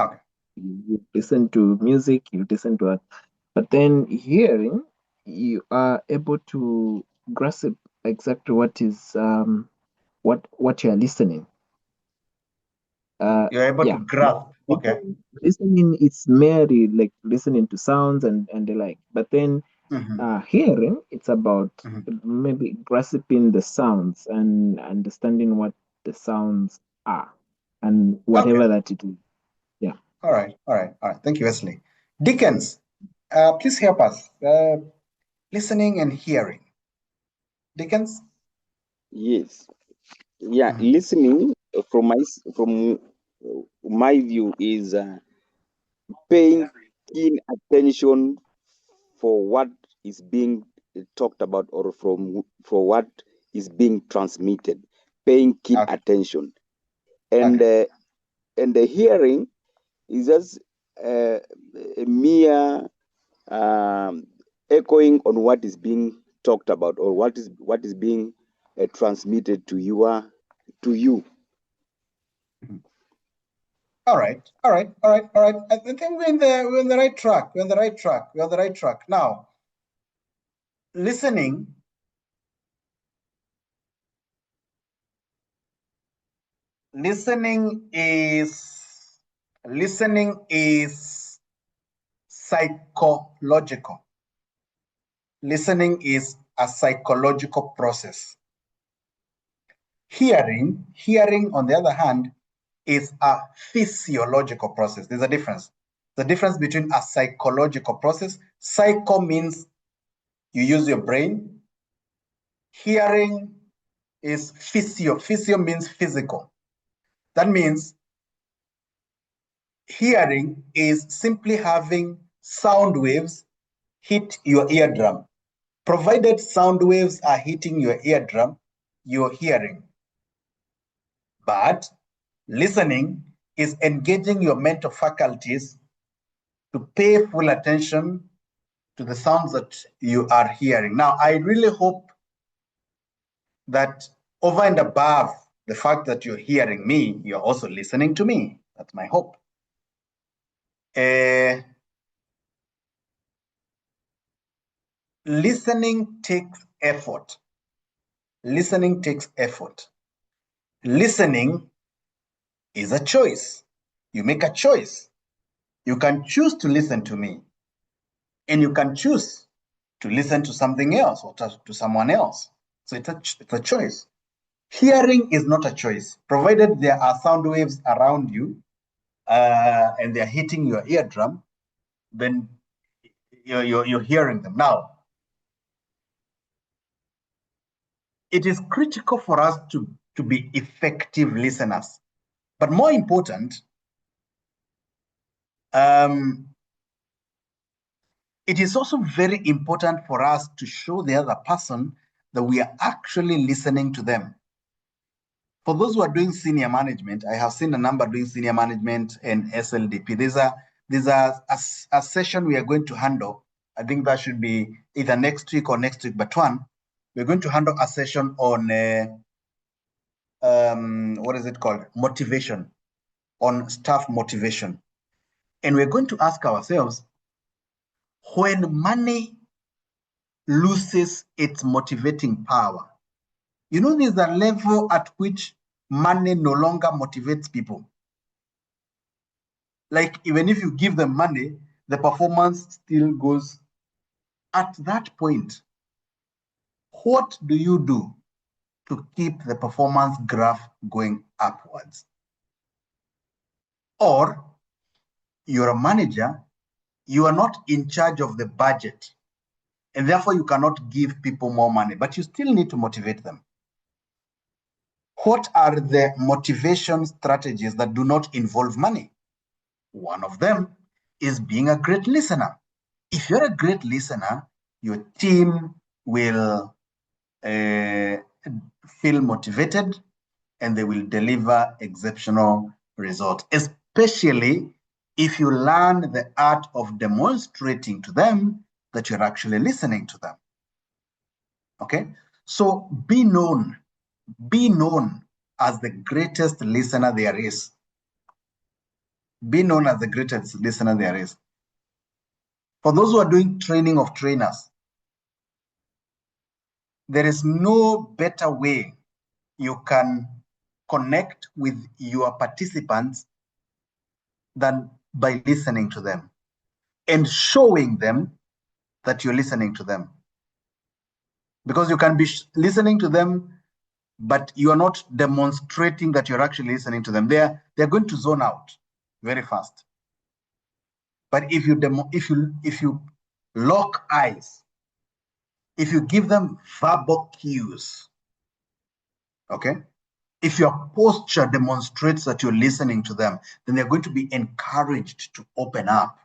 listen to music, you listen to it. But then hearing, you are able to grasp exactly what is what you are listening. You're able to grasp. Okay. Listening is merely like listening to sounds and the like. But then hearing, it's about maybe grasping the sounds and understanding what the sounds are and whatever that it is. Yeah. All right. Thank you, Wesley. Dickens, please help us. Listening and hearing. Dickens? Yes. Yeah, listening from my view is paying keen attention for what is being talked about or for what is being transmitted. Paying keen attention, and the hearing is just a mere echoing on what is being talked about or what is being transmitted to you. All right. I think we're in the right track. We're on the right track. Now, listening is psychological. Listening is a psychological process. Hearing, on the other hand, is a physiological process. There's a difference. The difference between a psychological process. Psycho means you use your brain. Hearing is physio. Physio means physical. That means hearing is simply having sound waves hit your eardrum. Provided sound waves are hitting your eardrum, you're hearing. But listening is engaging your mental faculties to pay full attention to the sounds that you are hearing. Now, I really hope that over and above the fact that you're hearing me, you're also listening to me. That's my hope. Listening takes effort. Listening is a choice. You make a choice. You can choose to listen to me, and you can choose to listen to something else or to someone else. So it's a choice. Hearing is not a choice, provided there are sound waves around you and they're hitting your eardrum, then you're hearing them. Now, it is critical for us to be effective listeners. But more important, it is also very important for us to show the other person that we are actually listening to them. For those who are doing senior management, I have seen a number doing senior management and SLDP. There's a session we are going to handle. I think that should be either next week or next week, but we're going to handle a session on what is it called? Motivation, on staff motivation. And we're going to ask ourselves, when money loses its motivating power, there's a level at which money no longer motivates people. Like, even if you give them money, the performance still goes. At that point, what do you do to keep the performance graph going upwards? Or you're a manager, you are not in charge of the budget, and therefore you cannot give people more money, but you still need to motivate them. What are the motivation strategies that do not involve money? One of them is being a great listener. If you're a great listener, your team will feel motivated and they will deliver exceptional results, especially if you learn the art of demonstrating to them that you're actually listening to them. Okay? So be known as the greatest listener there is. Be known as the greatest listener there is. For those who are doing training of trainers, there is no better way you can connect with your participants than by listening to them and showing them that you're listening to them. Because you can be listening to them, but you are not demonstrating that you're actually listening to them. They're going to zone out very fast. But if you lock eyes, if you give them verbal cues, okay, if your posture demonstrates that you're listening to them, then they're going to be encouraged to open up.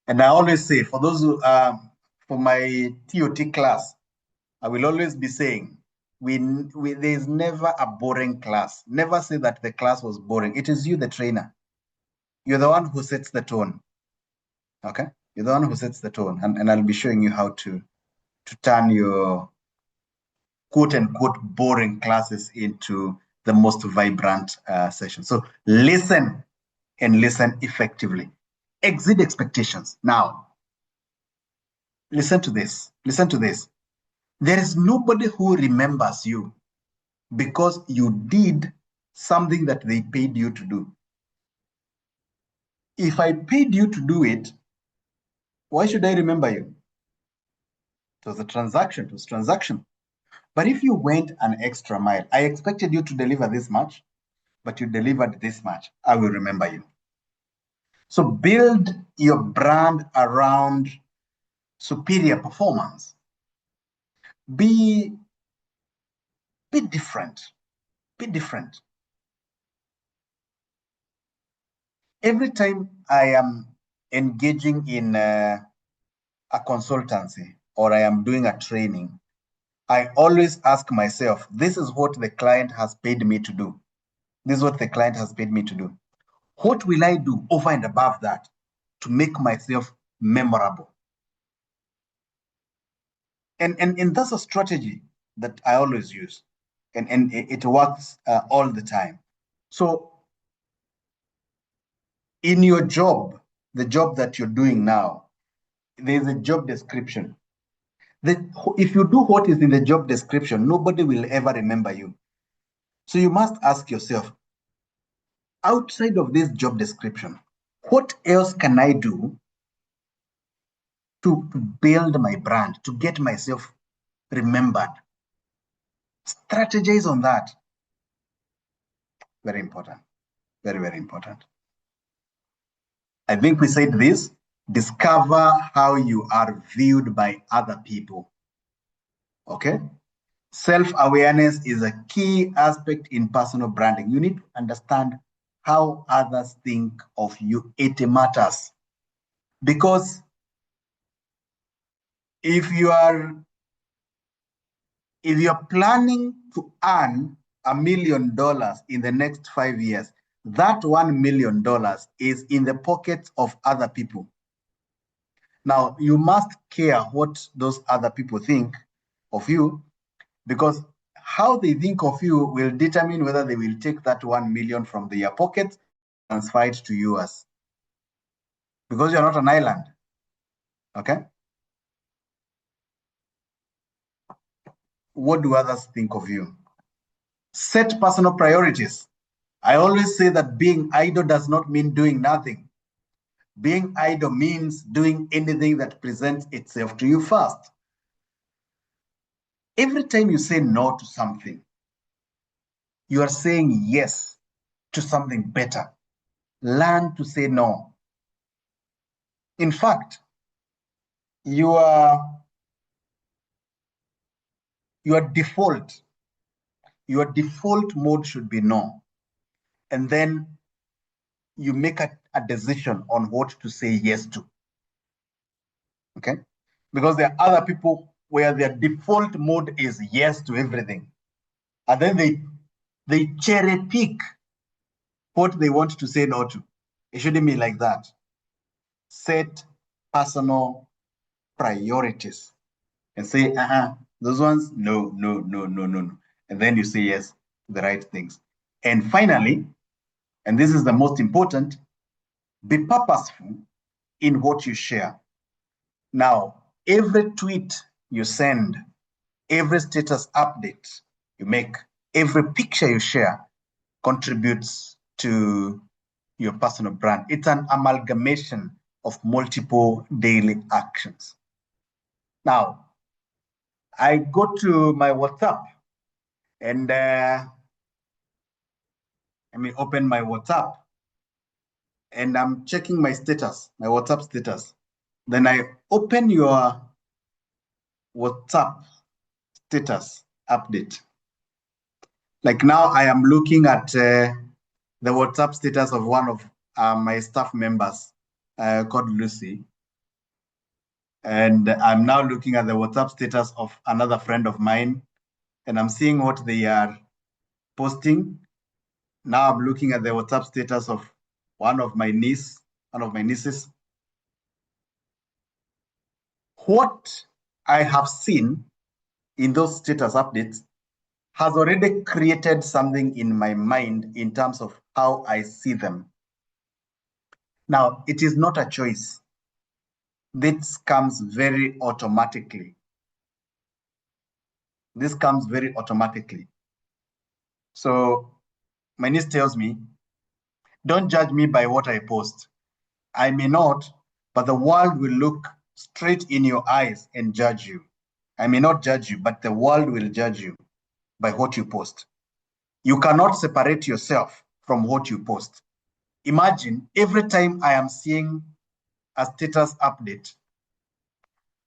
And I always say, for those who, for my TOT class, I will always be saying, there's never a boring class. Never say that the class was boring. It is you, the trainer. You're the one who sets the tone. Okay? You're the one who sets the tone. And I'll be showing you how to turn your quote unquote boring classes into the most vibrant session. So listen and listen effectively. Exceed expectations. Now, listen to this. Listen to this. There is nobody who remembers you because you did something that they paid you to do. If I paid you to do it, why should I remember you? It was a transaction. It was transaction. But if you went an extra mile, I expected you to deliver this much, but you delivered this much, I will remember you. So build your brand around superior performance. Be different. Be different. Every time I am engaging in a consultancy or I am doing a training, I always ask myself, this is what the client has paid me to do. This is what the client has paid me to do. What will I do over and above that to make myself memorable? And that's a strategy that I always use. And it works all the time. So in your job, the job that you're doing now, there's a job description. If you do what is in the job description, nobody will ever remember you. So you must ask yourself, outside of this job description, what else can I do to build my brand, to get myself remembered? Strategize on that. Very important. Very, very important. I think we said this. Discover how you are viewed by other people. Okay? Self-awareness is a key aspect in personal branding. You need to understand how others think of you. It matters. Because if you're planning to earn $1 million in the next 5 years, that $1 million is in the pockets of other people. Now, you must care what those other people think of you, because how they think of you will determine whether they will take that 1 million from their pocket and transfer it to yours. Because you're not an island. Okay? What do others think of you? Set personal priorities. I always say that being idle does not mean doing nothing. Being idle means doing anything that presents itself to you first. Every time you say no to something, you are saying yes to something better. Learn to say no. In fact, your default mode should be no. And then you make a decision on what to say yes to. Okay? Because there are other people where their default mode is yes to everything. And then they cherry pick what they want to say no to. It shouldn't be like that. Set personal priorities and say, those ones, no. And then you say yes to the right things. And finally, and this is the most important, be purposeful in what you share. Now, every tweet you send, every status update, you make, every picture you share contributes to your personal brand. It's an amalgamation of multiple daily actions. Now, I go to my WhatsApp and let me open my WhatsApp and I'm checking my status, my WhatsApp status. Then I open your WhatsApp status update. Like now I am looking at the WhatsApp status of one of my staff members called Lucy. And I'm now looking at the WhatsApp status of another friend of mine, and I'm seeing what they are posting. Now I'm looking at the WhatsApp status of one of my nieces. What I have seen in those status updates has already created something in my mind in terms of how I see them. Now, it is not a choice. This comes very automatically. This comes very automatically. So my niece tells me, don't judge me by what I post. I may not, but the world will look straight in your eyes and judge you. I may not judge you, but the world will judge you by what you post. You cannot separate yourself from what you post. Imagine every time I am seeing a status update,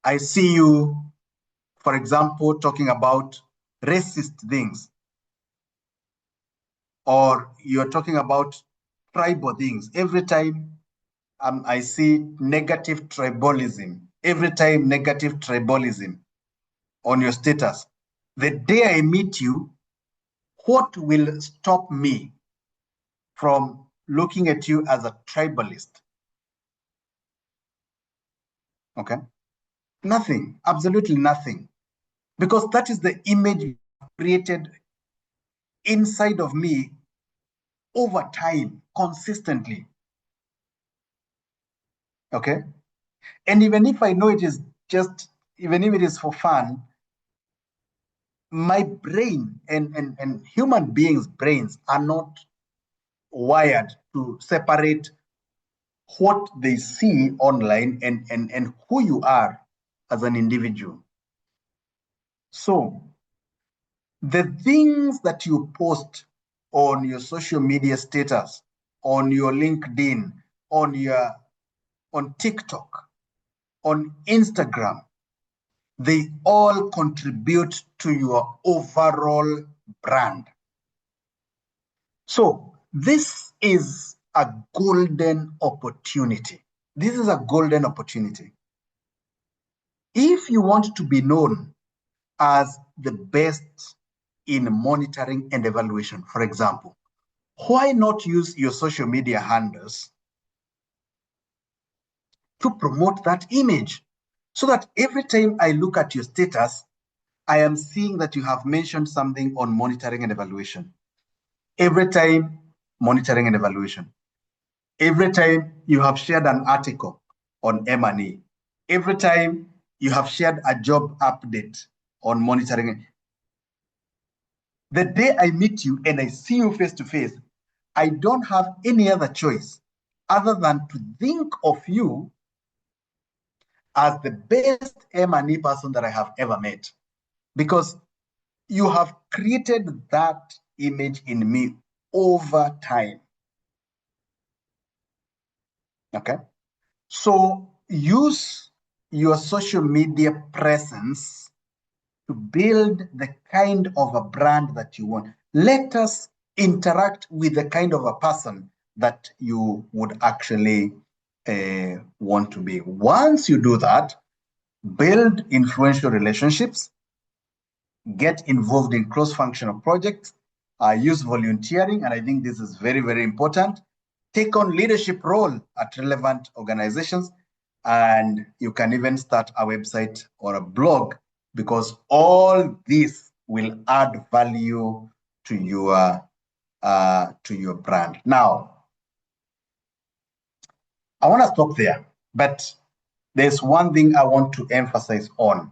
I see you, for example, talking about racist things, or you're talking about tribal things. Every time I see negative tribalism, every time negative tribalism on your status, the day I meet you, what will stop me from looking at you as a tribalist? Okay? Nothing, absolutely nothing. Because that is the image you have created inside of me over time, consistently. Okay? And even if I know it is just, even if it is for fun, my brain and human beings' brains are not wired to separate what they see online and who you are as an individual. So the things that you post on your social media status, on your LinkedIn, on TikTok, on Instagram, they all contribute to your overall brand. So this is a golden opportunity. This is a golden opportunity. If you want to be known as the best in monitoring and evaluation, for example, why not use your social media handles to promote that image so that every time I look at your status, I am seeing that you have mentioned something on monitoring and evaluation. Every time, monitoring and evaluation. Every time you have shared an article on M&E. Every time you have shared a job update on monitoring. The day I meet you and I see you face to face, I don't have any other choice other than to think of you as the best M&E person that I have ever met, because you have created that image in me over time. Okay? So use your social media presence to build the kind of a brand that you want. Let us interact with the kind of a person that you would actually want to be. Once you do that, build influential relationships, get involved in cross-functional projects, use volunteering, and I think this is very, very important. Take on leadership role at relevant organizations, and you can even start a website or a blog, because all this will add value to your brand. Now, I want to stop there, but there's one thing I want to emphasize on.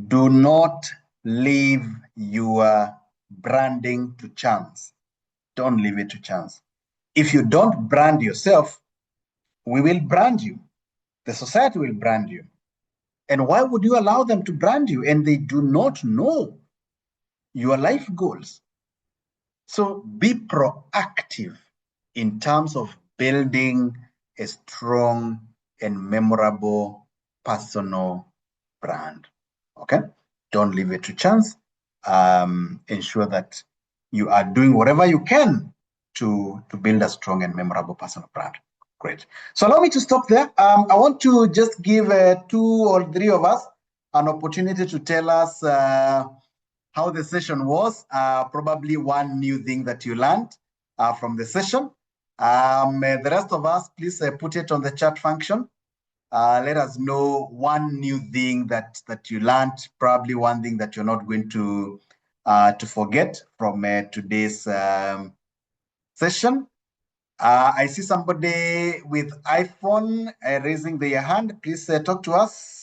Do not leave your branding to chance. Don't leave it to chance. If you don't brand yourself, we will brand you. The society will brand you. And why would you allow them to brand you and they do not know your life goals? So be proactive in terms of building a strong and memorable personal brand. Okay? Don't leave it to chance. Ensure that you are doing whatever you can to build a strong and memorable personal brand. Great. So allow me to stop there. I want to just give 2 or 3 of us an opportunity to tell us how the session was, probably one new thing that you learned from the session. The rest of us, please put it on the chat function. Let us know one new thing that you learned, probably one thing that you're not going to forget from today's session. I see somebody with iPhone raising their hand. Please talk to us.